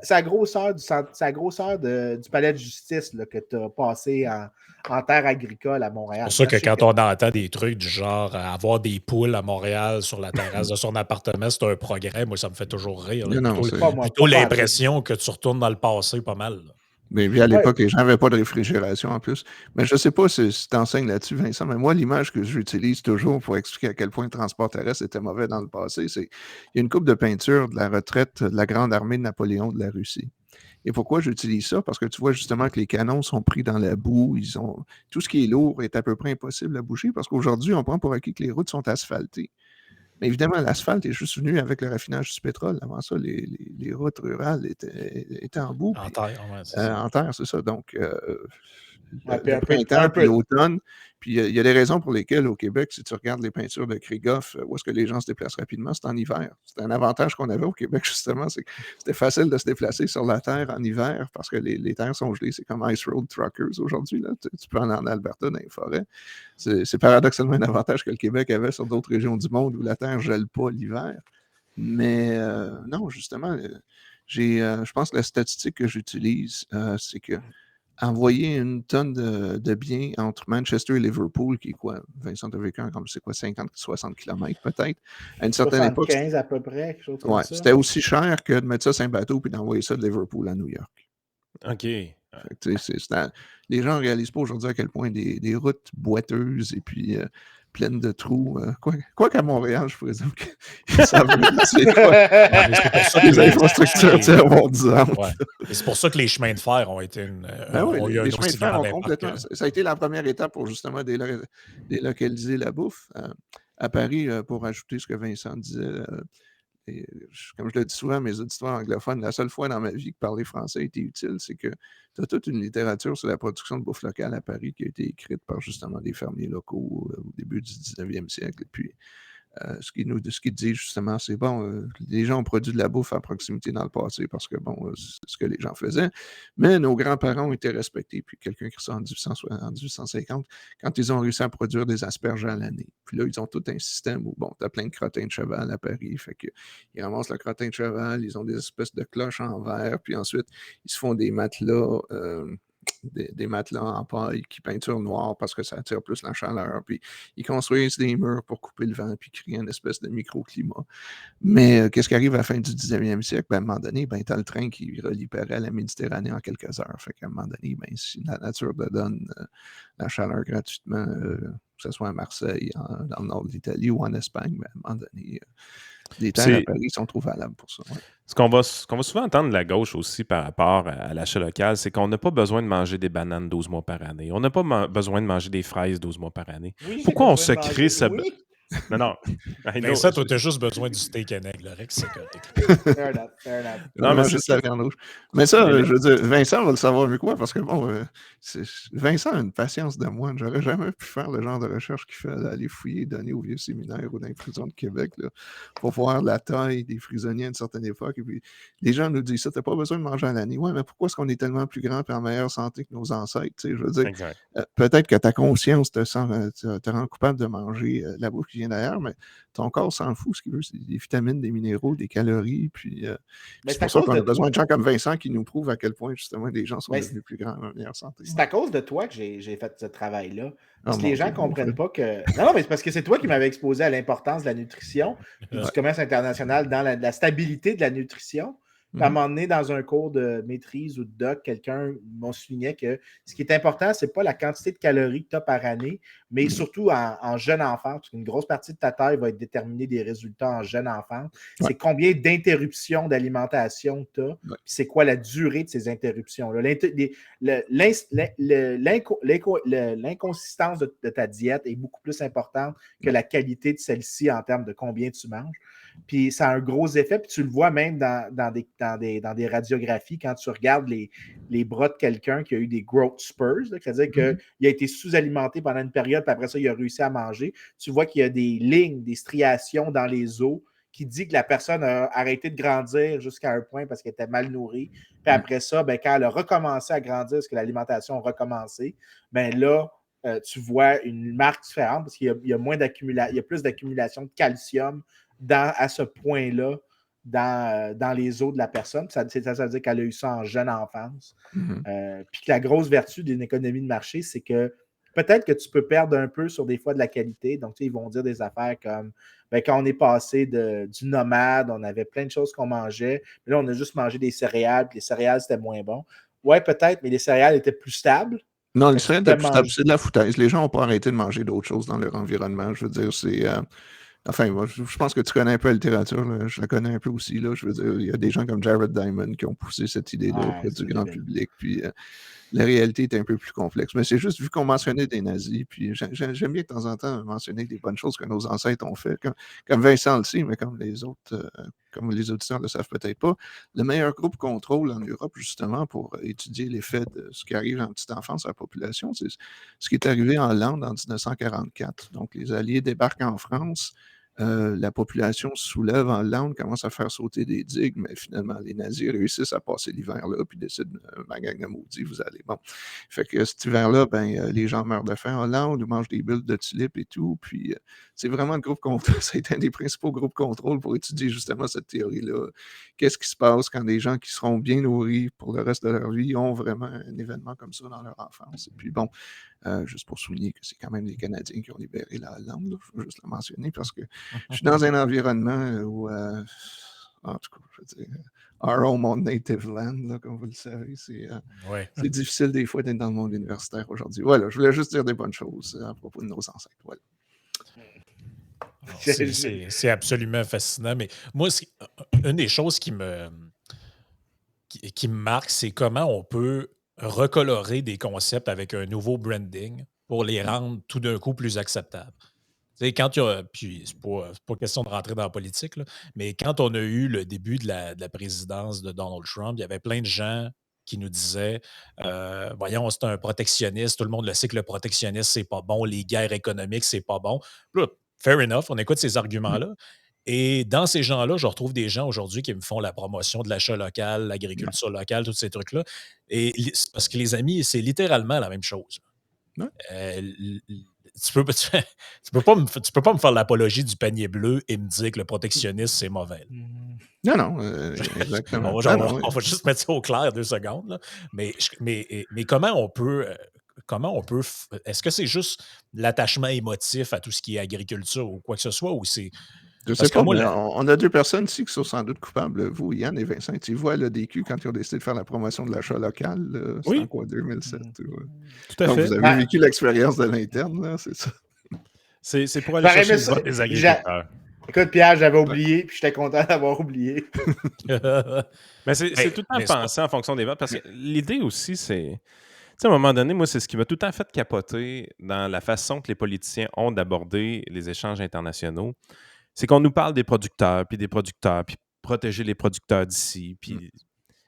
C'est la grosseur du palais de justice là, que tu as passé en terre agricole à Montréal. C'est pour ça que quand on entend des trucs du genre avoir des poules à Montréal sur la terrasse de son appartement, c'est un progrès. Moi, ça me fait toujours rire. Plutôt l'impression que tu retournes dans le passé pas mal. Là. Mais à l'époque, les gens n'avaient pas de réfrigération en plus. Mais je ne sais pas si tu enseignes là-dessus, Vincent, mais moi, l'image que j'utilise toujours pour expliquer à quel point le transport terrestre était mauvais dans le passé, c'est qu'il y a une coupe de peinture de la retraite de la Grande Armée de Napoléon de la Russie. Et pourquoi j'utilise ça? Parce que tu vois justement que les canons sont pris dans la boue. Tout ce qui est lourd est à peu près impossible à bouger parce qu'aujourd'hui, on prend pour acquis que les routes sont asphaltées. Mais évidemment, l'asphalte est juste venu avec le raffinage du pétrole. Avant ça, les routes rurales étaient en boue. En terre, en terre, c'est ça. Donc, le printemps, puis l'automne. Puis il y a des raisons pour lesquelles au Québec, si tu regardes les peintures de Krigoff, où est-ce que les gens se déplacent rapidement, c'est en hiver. C'est un avantage qu'on avait au Québec, justement, c'est que c'était facile de se déplacer sur la terre en hiver parce que les terres sont gelées. C'est comme Ice Road Truckers aujourd'hui. Là. Tu peux aller en Alberta, dans les forêts. C'est paradoxalement un avantage que le Québec avait sur d'autres régions du monde où la terre ne gèle pas l'hiver. Mais non, justement, je pense que la statistique que j'utilise, c'est que envoyer une tonne de biens entre Manchester et Liverpool, qui est quoi? Vincent a vécu comme c'est quoi, 50-60 km peut-être? À une certaine époque. 75 à peu près, quelque chose comme ça. C'était aussi cher que de mettre ça sur un bateau et d'envoyer ça de Liverpool à New York. OK. Les gens ne réalisent pas aujourd'hui à quel point des routes boiteuses et puis pleines de trous. Quoi qu'à Montréal, je pourrais dire qu'ils savent c'est quoi. Les infrastructures tiers-mondiales. C'est pour ça que les chemins de fer ont été les chemins de fer ont complètement... Ça a été la première étape pour justement délocaliser la bouffe. À Paris, pour ajouter ce que Vincent disait... comme je le dis souvent à mes auditeurs anglophones, la seule fois dans ma vie que parler français a été utile, c'est que tu as toute une littérature sur la production de bouffe locale à Paris qui a été écrite par justement des fermiers locaux au début du 19e siècle. Et puis, ce qu'ils disent justement, c'est bon, les gens ont produit de la bouffe à proximité dans le passé parce que, bon, c'est ce que les gens faisaient, mais nos grands-parents ont été respectés. Puis quelqu'un qui ça en 1850, quand ils ont réussi à produire des asperges à l'année. Puis là, ils ont tout un système où, bon, tu as plein de crottins de cheval à Paris, fait qu'ils ramassent le crottin de cheval, ils ont des espèces de cloches en verre, puis ensuite, ils se font des matelas... Des matelas en paille qui peinturent noir parce que ça attire plus la chaleur. Puis ils construisent des murs pour couper le vent puis créer une espèce de microclimat. Mais qu'est-ce qui arrive à la fin du 19e siècle? À un moment donné, tu as le train qui relie Paris à la Méditerranée en quelques heures. Fait qu'à un moment donné, si la nature te donne la chaleur gratuitement, que ce soit à Marseille, dans le nord de l'Italie ou en Espagne, à un moment donné... les terres à Paris sont trop valables pour ça. Ouais. Ce qu'on va souvent entendre de la gauche aussi par rapport à l'achat local, c'est qu'on n'a pas besoin de manger des bananes 12 mois par année. On n'a pas besoin de manger des fraises 12 mois par année. Oui, pourquoi on se crée ce... Non. Ça, toi, t'as juste besoin du steak and egg, le Rex, c'est correct. Fair enough. Non, mais juste la viande rouge. Mais ça, je veux dire, Vincent va le savoir mieux que moi, parce que bon, Vincent a une patience de moine. J'aurais jamais pu faire le genre de recherche qu'il fait d'aller fouiller, donner au vieux séminaire ou dans les prisons de Québec, là, pour voir la taille des prisonniers à une certaine époque. Et puis, les gens nous disent ça, t'as pas besoin de manger à l'année. Ouais, mais pourquoi est-ce qu'on est tellement plus grand et en meilleure santé que nos ancêtres? Tu sais, je veux dire, peut-être que ta conscience te rend coupable de manger la bouffe qui vient d'ailleurs, mais ton corps s'en fout. Ce qu'il veut, c'est des vitamines, des minéraux, des calories. Puis, c'est pour ça qu'on a besoin de gens comme Vincent qui nous prouvent à quel point, justement, les gens sont devenus plus grands en meilleure santé. C'est à cause de toi que j'ai fait ce travail-là. Parce que les gens ne comprennent pas que... Non, mais c'est parce que c'est toi qui m'avais exposé à l'importance de la nutrition et du commerce international dans la stabilité de la nutrition. Puis à un moment donné, dans un cours de maîtrise ou de doc, quelqu'un m'en soulignait que ce qui est important, ce n'est pas la quantité de calories que tu as par année, mais surtout en jeune enfant, parce qu'une grosse partie de ta taille va être déterminée des résultats en jeune enfant. C'est combien d'interruptions d'alimentation tu as, puis c'est quoi la durée de ces interruptions-là. L'inconsistance de ta diète est beaucoup plus importante que la qualité de celle-ci en termes de combien tu manges. Puis ça a un gros effet, puis tu le vois même dans des radiographies, quand tu regardes les bras de quelqu'un qui a eu des growth spurs, c'est-à-dire qu'il a été sous-alimenté pendant une période, puis après ça, il a réussi à manger. Tu vois qu'il y a des lignes, des striations dans les os qui dit que la personne a arrêté de grandir jusqu'à un point parce qu'elle était mal nourrie. Puis après ça, quand elle a recommencé à grandir, parce que l'alimentation a recommencé, là, tu vois une marque différente parce qu'il y a moins d'accumulation, il y a plus d'accumulation de calcium à ce point-là dans les os de la personne. Ça veut dire qu'elle a eu ça en jeune enfance. Puis que la grosse vertu d'une économie de marché, c'est que peut-être que tu peux perdre un peu sur des fois de la qualité. Donc, ils vont dire des affaires comme quand on est passé du nomade, on avait plein de choses qu'on mangeait, mais là, on a juste mangé des céréales, puis les céréales, c'était moins bon. Ouais, peut-être, mais les céréales étaient plus stables. Non, les céréales étaient plus stables. C'est de la foutaise. Les gens n'ont pas arrêté de manger d'autres choses dans leur environnement. Je veux dire, c'est... Enfin, moi, je pense que tu connais un peu la littérature, là. Je la connais un peu aussi. Là. Je veux dire, il y a des gens comme Jared Diamond qui ont poussé cette idée-là auprès du grand public. Puis la réalité est un peu plus complexe. Mais c'est juste vu qu'on mentionnait des nazis, puis j'aime bien de temps en temps mentionner des bonnes choses que nos ancêtres ont fait, comme Vincent le sait, mais comme les autres, comme les auditeurs ne le savent peut-être pas. Le meilleur groupe contrôle en Europe, justement, pour étudier l'effet de ce qui arrive en petite enfance à la population, c'est ce qui est arrivé en Hollande en 1944. Donc, les Alliés débarquent en France. La population se soulève en Hollande, commence à faire sauter des digues, mais finalement, les nazis réussissent à passer l'hiver là, puis décident, ma gang de maudits, vous allez. Bon. Fait que cet hiver-là, les gens meurent de faim en Hollande, ou mangent des bulles de tulipes et tout, puis c'est vraiment le groupe contrôle, c'est un des principaux groupes contrôle pour étudier justement cette théorie-là. Qu'est-ce qui se passe quand des gens qui seront bien nourris pour le reste de leur vie ont vraiment un événement comme ça dans leur enfance? Et puis bon, juste pour souligner que c'est quand même les Canadiens qui ont libéré la Hollande, je veux juste le mentionner parce que je suis dans un environnement où, en tout cas, je veux dire, our home on native land, là, comme vous le savez, c'est difficile des fois d'être dans le monde universitaire aujourd'hui. Voilà, je voulais juste dire des bonnes choses à propos de nos ancêtres. Voilà. C'est absolument fascinant, mais moi, une des choses qui me marque, c'est comment on peut recolorer des concepts avec un nouveau branding pour les rendre tout d'un coup plus acceptables. Tu sais, quand puis c'est pas question de rentrer dans la politique, là, mais quand on a eu le début de la présidence de Donald Trump, il y avait plein de gens qui nous disaient voyons, c'est un protectionniste, tout le monde le sait que le protectionnisme, c'est pas bon, les guerres économiques, c'est pas bon. Là, fair enough, on écoute ces arguments-là. Et dans ces gens-là, je retrouve des gens aujourd'hui qui me font la promotion de l'achat local, l'agriculture locale, tous ces trucs-là. Et parce que les amis, c'est littéralement la même chose. Tu peux pas me faire l'apologie du panier bleu et me dire que le protectionnisme, c'est mauvais. Non, exactement. On va juste mettre ça au clair 2 secondes. Là. Mais comment on peut... Est-ce que c'est juste l'attachement émotif à tout ce qui est agriculture ou quoi que ce soit, ou c'est... Je sais pas, mais on a 2 personnes ici qui sont sans doute coupables, vous, Yann et Vincent. Tu vois le DQ quand ils ont décidé de faire la promotion de l'achat local, c'est en quoi, 2007? Tout à Donc, fait. vous avez vécu l'expérience de l'interne, là, c'est ça? C'est pour aller chercher le vote des agriculteurs. Écoute, Pierre, j'avais oublié, puis j'étais content d'avoir oublié. Mais c'est tout le temps pensé en fonction des votes, parce que l'idée aussi, c'est... sais, à un moment donné, moi, c'est ce qui m'a tout le temps fait capoter dans la façon que les politiciens ont d'aborder les échanges internationaux. C'est qu'on nous parle des producteurs, puis protéger les producteurs d'ici, puis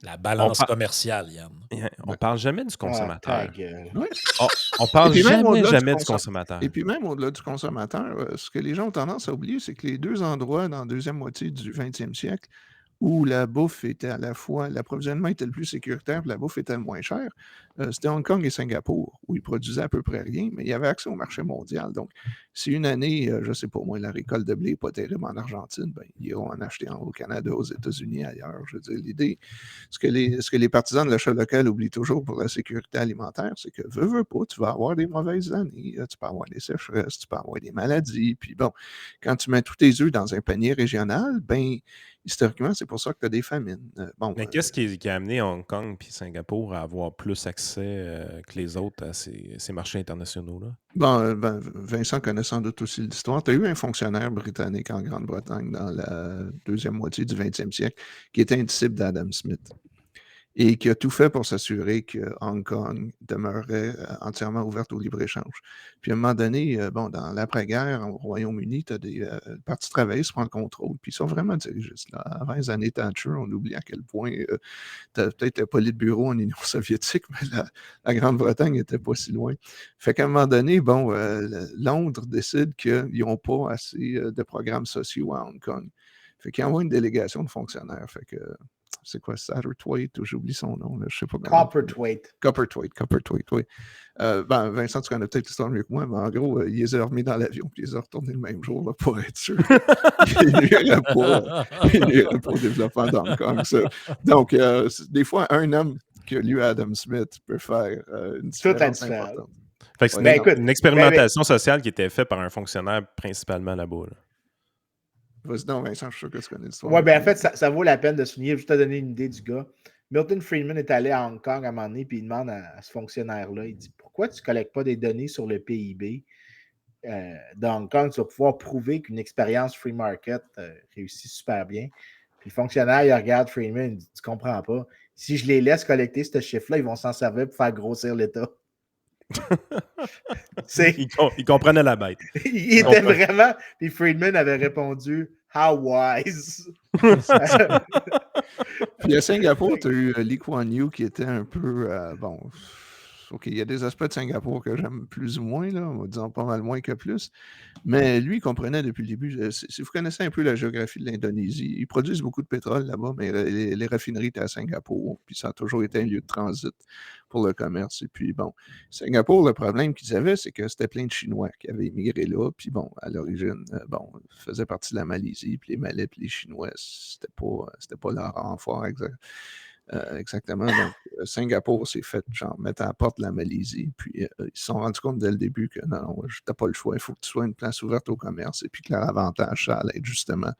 La balance commerciale, Yann. on parle jamais du consommateur. Oui. On parle jamais du consommateur. Et puis même au-delà du consommateur, ce que les gens ont tendance à oublier, c'est que les deux endroits dans la deuxième moitié du 20e siècle où la bouffe était à la fois, l'approvisionnement était le plus sécuritaire, puis la bouffe était le moins chère, c'était Hong Kong et Singapour, où ils produisaient à peu près rien, mais il y avait accès au marché mondial. Donc, si une année, je ne sais pas moi, la récolte de blé n'est pas terrible en Argentine, ben, ils iront en acheter au Canada, aux États-Unis, ailleurs. Je veux dire, l'idée, ce que les partisans de l'achat local oublient toujours pour la sécurité alimentaire, c'est que, veux pas, tu vas avoir des mauvaises années, tu peux avoir des sécheresses, tu peux avoir des maladies, puis bon, quand tu mets tous tes œufs dans un panier régional, ben, historiquement, c'est pour ça que tu as des famines. Mais qu'est-ce qui a amené Hong Kong et Singapour à avoir plus accès que les autres à ces marchés internationaux-là? Bon, Vincent connaît sans doute aussi l'histoire. Tu as eu un fonctionnaire britannique en Grande-Bretagne dans la deuxième moitié du 20e siècle qui était un disciple d'Adam Smith et qui a tout fait pour s'assurer que Hong Kong demeurait entièrement ouverte au libre-échange. Puis à un moment donné, dans l'après-guerre, au Royaume-Uni, tu as des partis travaillistes qui prennent le contrôle, puis ils sont vraiment dirigistes. Là. Avant les années Thatcher, on oublie à quel point tu as peut-être le politburo en Union soviétique, mais la Grande-Bretagne n'était pas si loin. Fait qu'à un moment donné, Londres décide qu'ils n'ont pas assez de programmes sociaux à Hong Kong. Fait qu'ils envoient une délégation de fonctionnaires. Fait que c'est quoi, Satterthwaite, ou j'oublie son nom, là, je sais pas. Copperthwaite, oui. Vincent, tu connais peut-être l'histoire mieux que moi, mais en gros, il les a remis dans l'avion, puis il les a retournés le même jour, là, pour être sûr. Il n'irait pas au développement d'Hong Kong, ça. Donc, des fois, un homme qui a lu Adam Smith peut faire une différence importante. Fait que c'est une expérimentation sociale qui était faite par un fonctionnaire principalement là-bas. Là. Vas-y donc, Vincent, je suis sûr que tu connais l'histoire. Oui, en fait, ça vaut la peine de souligner, juste te donner une idée du gars. Milton Friedman est allé à Hong Kong à un moment donné, puis il demande à ce fonctionnaire-là, il dit « Pourquoi tu ne collectes pas des données sur le PIB de Hong Kong? Tu vas pouvoir prouver qu'une expérience free market réussit super bien. » Puis le fonctionnaire, il regarde Friedman, il dit « Tu comprends pas. Si je les laisse collecter ce chiffre-là, ils vont s'en servir pour faire grossir l'État. » Il comprenait la bête. Il était vraiment. Puis Friedman avait répondu How wise. Puis à Singapour, tu as eu Lee Kuan Yew qui était un peu. OK, il y a des aspects de Singapour que j'aime plus ou moins, là, disons pas mal moins que plus. Mais lui, il comprenait depuis le début. Si vous connaissez un peu la géographie de l'Indonésie, ils produisent beaucoup de pétrole là-bas, mais les raffineries étaient à Singapour. Puis ça a toujours été un lieu de transit pour le commerce. Et puis, Singapour, le problème qu'ils avaient, c'est que c'était plein de Chinois qui avaient immigré là. Puis, à l'origine, faisait partie de la Malaisie. Puis les Malais, puis les Chinois, c'était pas leur renfort exactement. Donc, Singapour s'est fait mettre à la porte de la Malaisie. Puis, ils se sont rendus compte dès le début que non, t'as pas le choix. Il faut que tu sois une place ouverte au commerce. Et puis que leur avantage, ça allait être justement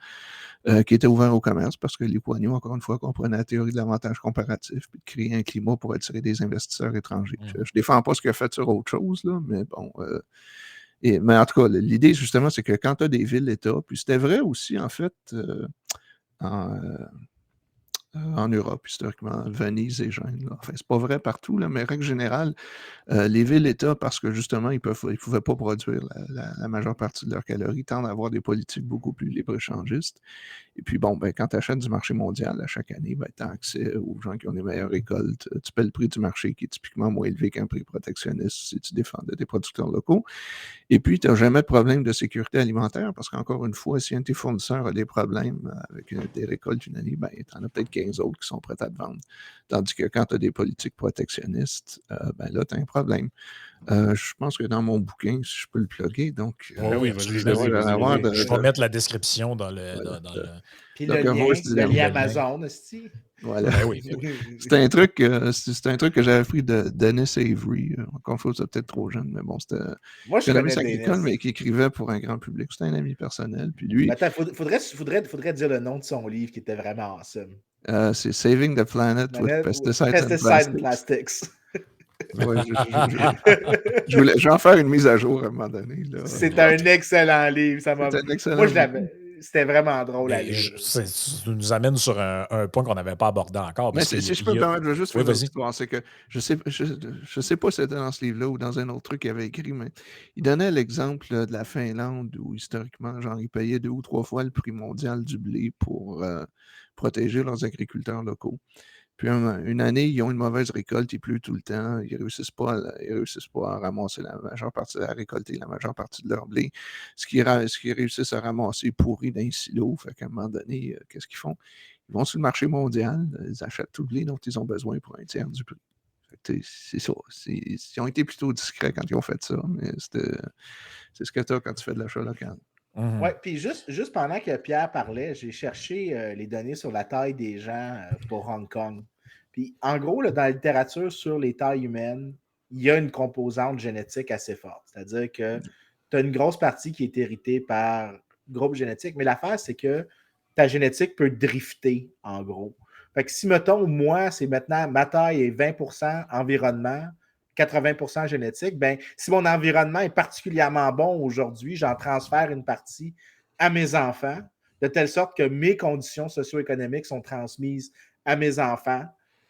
qui était ouvert au commerce parce que Lee Kuan Yew, encore une fois, comprenait la théorie de l'avantage comparatif puis de créer un climat pour attirer des investisseurs étrangers. Je ne défends pas ce qu'il a fait sur autre chose, là, mais bon. Mais en tout cas, l'idée, justement, c'est que quand tu as des villes-États, puis c'était vrai aussi, en fait, en Europe, historiquement, Venise et Gênes. Enfin, c'est pas vrai partout, là, mais règle générale, les villes-États, parce que justement, ils ne pouvaient pas produire la majeure partie de leurs calories, tendent à avoir des politiques beaucoup plus libre-échangistes. Et puis, quand tu achètes du marché mondial à chaque année, tu as accès aux gens qui ont des meilleures récoltes. Tu paies le prix du marché qui est typiquement moins élevé qu'un prix protectionniste si tu défendais des producteurs locaux. Et puis, tu n'as jamais de problème de sécurité alimentaire parce qu'encore une fois, si un de tes fournisseurs a des problèmes avec des récoltes une année, tu en as peut-être 15 autres qui sont prêts à te vendre. Tandis que quand tu as des politiques protectionnistes, là, tu as un problème. Je pense que dans mon bouquin, si je peux le plugger, donc... je vais mettre la description dans le... Puis le lien Amazon, aussi. Voilà. C'est un truc que j'avais appris de Dennis Avery. Encore une fois, c'est peut-être trop jeune, mais bon, c'était... Moi, je connais Dennis. Mais qui écrivait pour un grand public. C'était un ami personnel. Puis lui... Attends, faudrait dire le nom de son livre qui était vraiment awesome. C'est Saving the Planet with Pesticides and Plastics. Ouais, je vais en faire une mise à jour à un moment donné. C'est un excellent livre. Ça m'a... C'est un excellent Moi, C'était vraiment drôle. Tu nous amènes sur un point qu'on n'avait pas abordé encore. Mais si je peux me permettre, je veux juste faire une histoire. C'est que je sais pas si c'était dans ce livre-là ou dans un autre truc qu'il avait écrit, mais il donnait l'exemple de la Finlande où historiquement, genre, ils payaient 2 ou 3 fois le prix mondial du blé pour protéger leurs agriculteurs locaux. Puis une année, ils ont une mauvaise récolte, il pleut tout le temps, ils ne réussissent pas à ramasser à récolter la majeure partie de leur blé. Ce qu'ils réussissent à ramasser est pourri dans les silos. Fait qu'à un moment donné, qu'est-ce qu'ils font? Ils vont sur le marché mondial, ils achètent tout le blé dont ils ont besoin pour un tiers du prix. C'est ça. Ils ont été plutôt discrets quand ils ont fait ça, mais c'est ce que tu as quand tu fais de l'achat local. Oui, puis juste pendant que Pierre parlait, j'ai cherché les données sur la taille des gens pour Hong Kong. Puis en gros, là, dans la littérature sur les tailles humaines, il y a une composante génétique assez forte. C'est-à-dire que tu as une grosse partie qui est héritée par groupe génétique, mais l'affaire, c'est que ta génétique peut drifter, en gros. Fait que si, mettons, moi, c'est maintenant, ma taille est 20% environnement, 80% génétique, ben, si mon environnement est particulièrement bon aujourd'hui, j'en transfère une partie à mes enfants, de telle sorte que mes conditions socio-économiques sont transmises à mes enfants.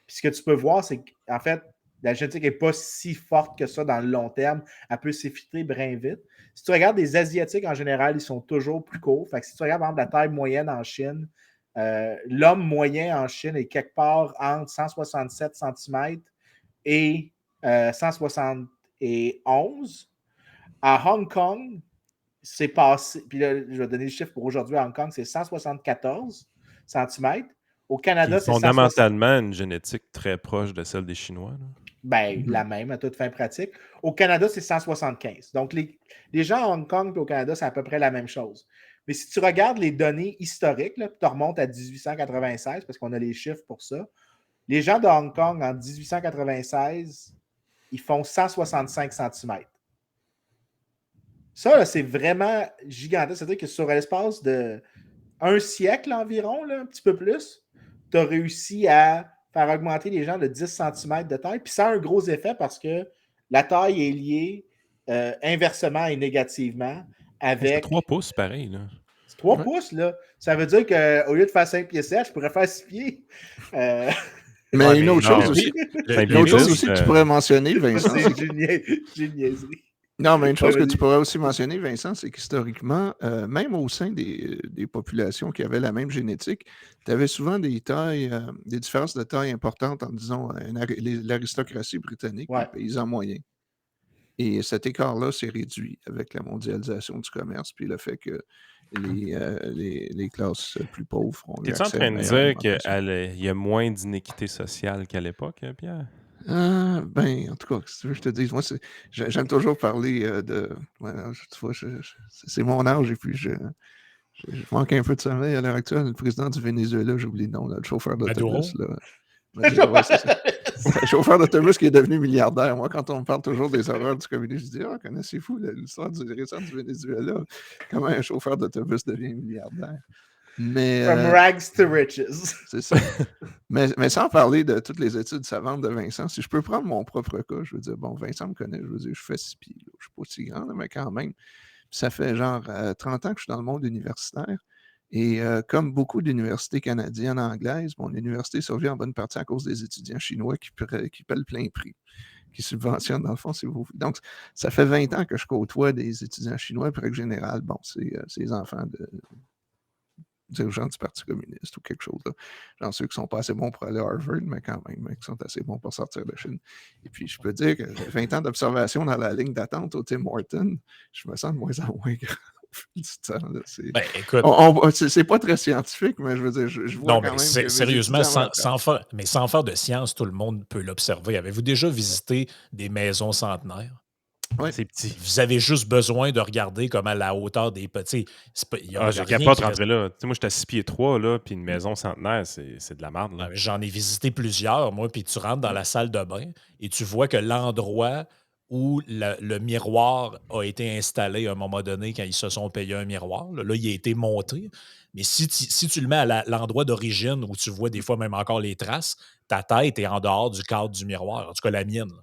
Puis ce que tu peux voir, c'est qu'en fait, la génétique n'est pas si forte que ça dans le long terme. Elle peut s'effriter bien vite. Si tu regardes les Asiatiques en général, ils sont toujours plus courts. Fait que si tu regardes, par exemple, la taille moyenne en Chine, l'homme moyen en Chine est quelque part entre 167 cm et 171. À Hong Kong, c'est passé, puis là, je vais donner le chiffre pour aujourd'hui à Hong Kong, c'est 174 cm. Au Canada, c'est fondamentalement une génétique très proche de celle des Chinois. Là. Ben, la même à toute fin pratique. Au Canada, c'est 175. Donc, les gens à Hong Kong et au Canada, c'est à peu près la même chose. Mais si tu regardes les données historiques, là, tu remontes à 1896, parce qu'on a les chiffres pour ça, les gens de Hong Kong en 1896, ils font 165 cm. Ça, là, c'est vraiment gigantesque. C'est-à-dire que sur l'espace de un siècle environ, là, un petit peu plus, tu as réussi à faire augmenter les gens de 10 cm de taille. Puis ça a un gros effet parce que la taille est liée inversement et négativement avec... C'est 3 pouces, pareil. Là. C'est 3 pouces, là. Ça veut dire qu'au lieu de faire 5 pieds 7, je pourrais faire 6 pieds. Mais une autre chose aussi, que tu pourrais mentionner, Vincent... J'ai une niaiserie. Non, mais une chose que tu pourrais aussi mentionner, Vincent, c'est qu'historiquement, même au sein des populations qui avaient la même génétique, tu avais souvent des tailles, des différences de taille importantes entre, disons, l'aristocratie britannique et les paysans moyens. Et cet écart-là s'est réduit avec la mondialisation du commerce, puis le fait que les classes plus pauvres ont eu accès. T'es-tu en train de dire qu'il y a moins d'inéquité sociale qu'à l'époque, Pierre? Ben, en tout cas, si tu veux, je te dis, moi, j'aime toujours parler de. Ouais, tu vois, c'est mon âge et puis je manque un peu de sommeil à l'heure actuelle. Le président du Venezuela, j'ai oublié le nom, là, le chauffeur d'autobus. Le chauffeur d'autobus qui est devenu milliardaire. Moi, quand on me parle toujours des horreurs du communisme, je dis connaissez-vous l'histoire du Venezuela? Comment un chauffeur d'autobus devient milliardaire? Mais, From rags to riches. C'est ça. mais sans parler de toutes les études savantes de Vincent, si je peux prendre mon propre cas, je veux dire, bon, Vincent me connaît, je veux dire, je fais 6 pieds, là, je ne suis pas si grand, mais quand même. Puis ça fait genre 30 ans que je suis dans le monde universitaire. Et comme beaucoup d'universités canadiennes anglaises, mon université survit en bonne partie à cause des étudiants chinois qui paient le plein prix, qui subventionnent dans le fond. Donc, ça fait 20 ans que je côtoie des étudiants chinois, puis en général, bon, c'est les enfants de dirigeants du Parti communiste ou quelque chose là. Genre ceux qui sont pas assez bons pour aller à Harvard, mais quand même, qui sont assez bons pour sortir de Chine. Et puis, je peux dire que 20 ans d'observation dans la ligne d'attente au Tim Hortons, je me sens de moins en moins grand au fil du temps. Là. C'est pas très scientifique, mais je veux dire, je vois quand même que sérieusement, sans faire de science, tout le monde peut l'observer. Avez-vous déjà visité des maisons centenaires? Oui, c'est petit. Vous avez juste besoin de regarder comment la hauteur des petits. Je capote rentrer là. Moi, j'étais à 6 pieds 3, là, puis une maison centenaire, c'est de la merde. Là. J'en ai visité plusieurs, moi, puis tu rentres dans la salle de bain et tu vois que l'endroit où le miroir a été installé à un moment donné quand ils se sont payés un miroir, là il a été monté. Mais si tu le mets à l'endroit d'origine où tu vois des fois même encore les traces, ta tête est en dehors du cadre du miroir. En tout cas, la mienne. Là.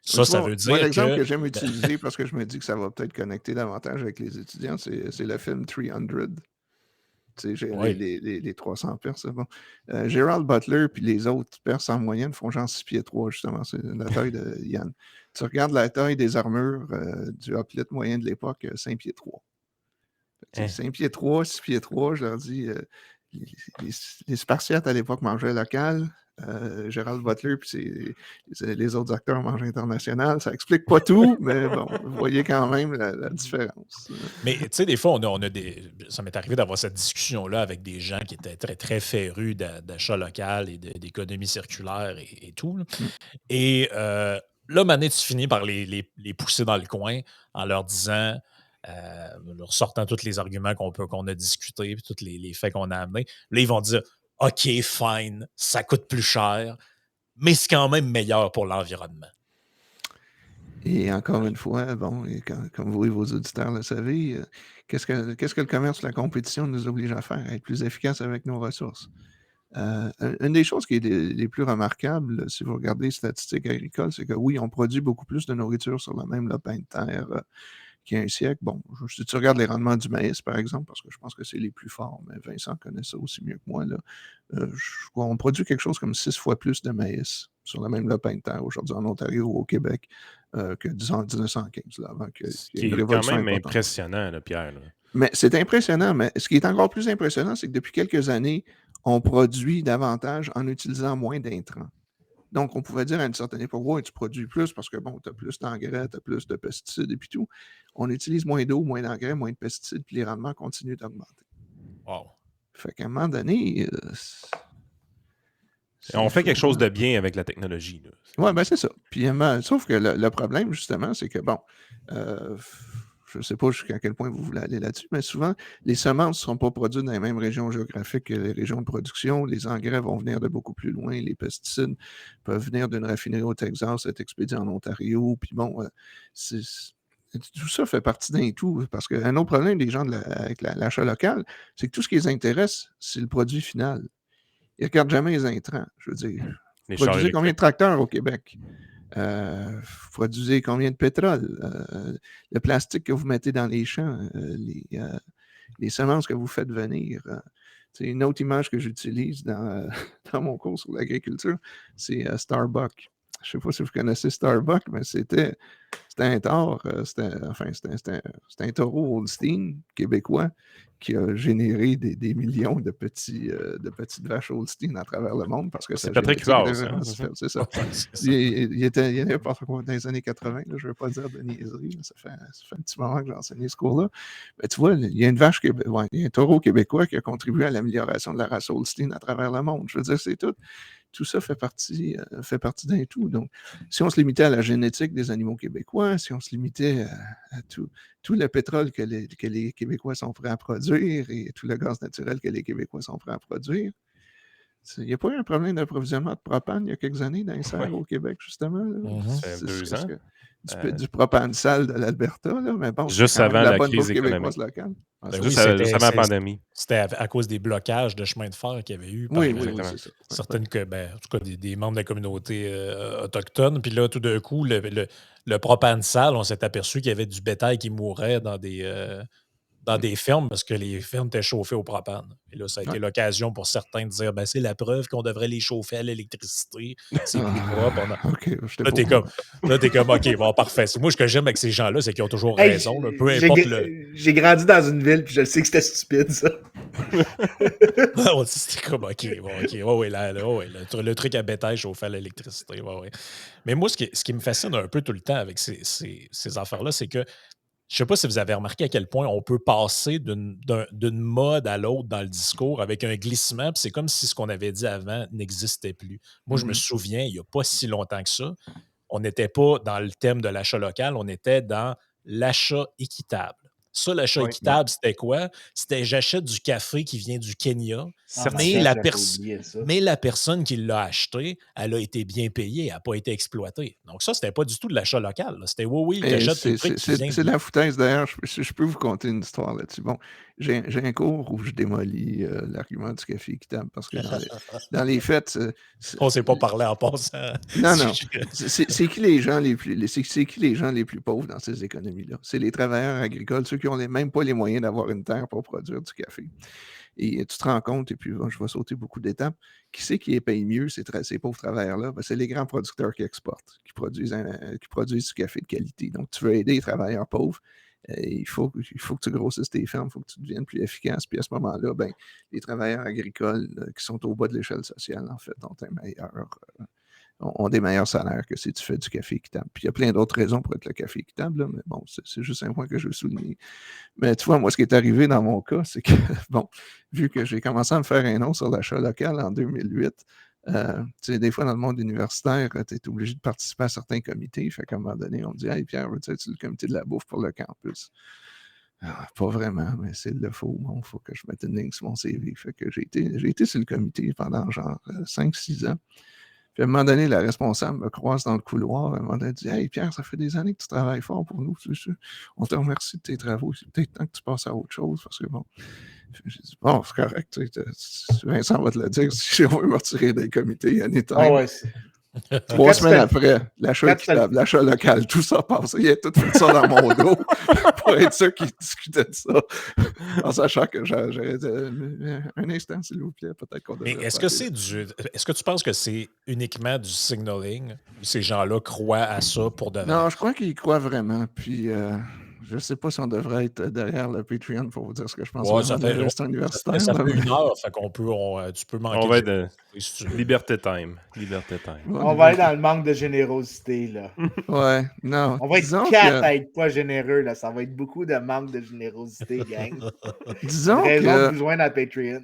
Ça veut dire l'exemple que j'aime utiliser parce que je me dis que ça va peut-être connecter davantage avec les étudiants, c'est le film 300. Les 300 Perses, c'est bon. Gerald Butler puis les autres Perses en moyenne font genre 6 pieds 3, justement. C'est la taille de Yann. Tu regardes la taille des armures du hoplite moyen de l'époque, 5 pieds 3. 5 pieds 3, 6 pieds 3, je leur dis, les Spartiates à l'époque mangeaient local. Gerald Butler puis les autres acteurs mangent international. Ça explique pas tout, mais bon, vous voyez quand même la différence. Mais tu sais, des fois, ça m'est arrivé d'avoir cette discussion-là avec des gens qui étaient très, très férus d'achat local et d'économie circulaire et tout. Là. Et là, Mané, tu finis par les pousser dans le coin en leur disant, leur sortant tous les arguments qu'on a discutés, puis tous les faits qu'on a amenés. Là, ils vont dire OK, fine, ça coûte plus cher, mais c'est quand même meilleur pour l'environnement. Et encore une fois, bon, comme vous et vos auditeurs le savez, qu'est-ce que le commerce, la compétition nous oblige à faire? À être plus efficace avec nos ressources. Une des choses qui est les plus remarquables, si vous regardez les statistiques agricoles, c'est que oui, on produit beaucoup plus de nourriture sur le même lopin de terre qu'il y a un siècle. Bon, si tu regardes les rendements du maïs, par exemple, parce que je pense que c'est les plus forts, mais Vincent connaît ça aussi mieux que moi, là, on produit quelque chose comme 6 fois plus de maïs sur le même lopin de terre aujourd'hui en Ontario ou au Québec que, disons, en 1915, là, avant qu'il y ait une révolution quand même importante. impressionnant, là, Pierre. Là. Mais c'est impressionnant, mais ce qui est encore plus impressionnant, c'est que depuis quelques années, on produit davantage en utilisant moins d'intrants. Donc, on pouvait dire à une certaine époque, ouais, tu produis plus parce que, bon, tu as plus d'engrais, tu as plus de pesticides et puis tout. On utilise moins d'eau, moins d'engrais, moins de pesticides, puis les rendements continuent d'augmenter. Wow. Fait qu'à un moment donné... on fait quelque chose de bien avec la technologie. Oui, ben c'est ça. Puis, sauf que le problème, justement, c'est que, bon... je ne sais pas jusqu'à quel point vous voulez aller là-dessus, mais souvent, les semences ne sont pas produites dans les mêmes régions géographiques que les régions de production. Les engrais vont venir de beaucoup plus loin. Les pesticides peuvent venir d'une raffinerie au Texas, être expédiés en Ontario. Puis bon, tout ça fait partie d'un tout. Parce qu'un autre problème des gens avec l'achat local, c'est que tout ce qui les intéresse, c'est le produit final. Ils ne regardent jamais les intrants. Je veux dire, vous produisez combien de tracteurs au Québec? Vous produisez combien de pétrole? Le plastique que vous mettez dans les champs, les semences que vous faites venir. C'est une autre image que j'utilise dans mon cours sur l'agriculture, c'est Starbucks. Je ne sais pas si vous connaissez Starbucks, mais c'était un taureau, c'était un taureau Holstein québécois qui a généré des millions de petites vaches Holstein à travers le monde parce que c'est Patrick Huard, c'est ça. Il était n'importe quoi dans les années 80, là, je ne veux pas dire de niaiserie, ça fait un petit moment que j'ai enseigné ce cours-là. Mais tu vois, il y a il y a un taureau québécois qui a contribué à l'amélioration de la race Holstein à travers le monde. Je veux dire, c'est tout. Tout ça fait partie d'un tout. Donc, si on se limitait à la génétique des animaux québécois, si on se limitait à tout le pétrole que les Québécois sont prêts à produire et tout le gaz naturel que les Québécois sont prêts à produire, il n'y a pas eu un problème d'approvisionnement de propane il y a quelques années dans les serres au Québec, justement. C'est 2 ans. Du propane sale de l'Alberta, là, mais bon, juste avant la crise économique. Juste avant la pandémie. C'était à cause des blocages de chemin de fer qu'il y avait eu par certaines, en tout cas des membres de la communauté autochtone. Puis là, tout d'un coup, le propane sale, on s'est aperçu qu'il y avait du bétail qui mourait dans des fermes parce que les fermes étaient chauffées au propane. Et là, ça a été l'occasion pour certains de dire c'est la preuve qu'on devrait les chauffer à l'électricité. C'est plus propre. Là, t'es comme OK, bon, parfait. Moi, ce que j'aime avec ces gens-là, c'est qu'ils ont toujours raison. Là, peu importe j'ai grandi dans une ville, puis je sais que c'était stupide, ça. C'était comme OK, le truc à bétail chauffé à l'électricité. Mais moi, ce qui me fascine un peu tout le temps avec ces affaires-là, c'est que je ne sais pas si vous avez remarqué à quel point on peut passer d'une mode à l'autre dans le discours avec un glissement, puis c'est comme si ce qu'on avait dit avant n'existait plus. Moi, je me souviens, il n'y a pas si longtemps que ça, on n'était pas dans le thème de l'achat local, on était dans l'achat équitable. Ça, l'achat équitable, c'était quoi? C'était j'achète du café qui vient du Kenya, mais la personne qui l'a acheté, elle a été bien payée, elle n'a pas été exploitée. Donc ça, c'était pas du tout de l'achat local. Là. C'était oui, t'achètes le truc qui vient... C'est de la foutaise, d'ailleurs. Je peux vous conter une histoire là-dessus. Bon, j'ai un cours où je démolis l'argument du café équitable parce que dans les faits... On ne s'est pas parlé en passant. Non. C'est qui les gens les plus pauvres dans ces économies-là? C'est les travailleurs agricoles, ceux qui n'ont même pas les moyens d'avoir une terre pour produire du café. Et tu te rends compte, et puis je vais sauter beaucoup d'étapes, qui c'est qui les paye mieux, ces pauvres travailleurs-là? Ben, c'est les grands producteurs qui exportent, qui produisent du café de qualité. Donc, tu veux aider les travailleurs pauvres, il faut que tu grossisses tes fermes, il faut que tu deviennes plus efficace. Puis à ce moment-là, ben, les travailleurs agricoles qui sont au bas de l'échelle sociale, en fait, ont des meilleurs salaires que si tu fais du café équitable. Puis il y a plein d'autres raisons pour être le café équitable, là, mais bon, c'est juste un point que je veux souligner. Mais tu vois, moi, ce qui est arrivé dans mon cas, c'est que, bon, vu que j'ai commencé à me faire un nom sur l'achat local en 2008, tu sais, des fois, dans le monde universitaire, tu es obligé de participer à certains comités. Fait qu'à un moment donné, on me dit « Hey, Pierre, veux-tu être sur le comité de la bouffe pour le campus? » Pas vraiment, mais s'il le faut, il faut que je mette une ligne sur mon CV. Fait que j'ai été sur le comité pendant genre 5-6 ans. Puis à un moment donné, la responsable me croise dans le couloir. À un moment donné, elle dit « Hey Pierre, ça fait des années que tu travailles fort pour nous. On te remercie de tes travaux. C'est peut-être temps que tu passes à autre chose. » Parce que bon, j'ai dit « Bon, c'est correct. Vincent va te le dire si on veut me retirer des comités anytime. » Ah ouais, 3 semaines après, l'achat équitable, l'achat local, tout ça passe. Il a tout fait ça dans mon dos pour être sûr qu'il discutait de ça. En sachant que j'aurais dit un instant, s'il vous plaît, peut-être qu'on devrait. Mais est-ce que tu penses que c'est uniquement du signaling? Ces gens-là croient à ça pour de vrai? Non, je crois qu'ils y croient vraiment. Puis je ne sais pas si on devrait être derrière le Patreon pour vous dire ce que je pense ça de l'université universitaire. Ça fait 1 heure, fait qu'on peut, tu peux manquer. On va être Liberté time. Liberté time. On va être dans le manque de générosité, là. Ouais, non. On va être 4 à être pas généreux, là. Ça va être beaucoup de manque de générosité, gang. Disons raison que... de vous joindre à Patreon.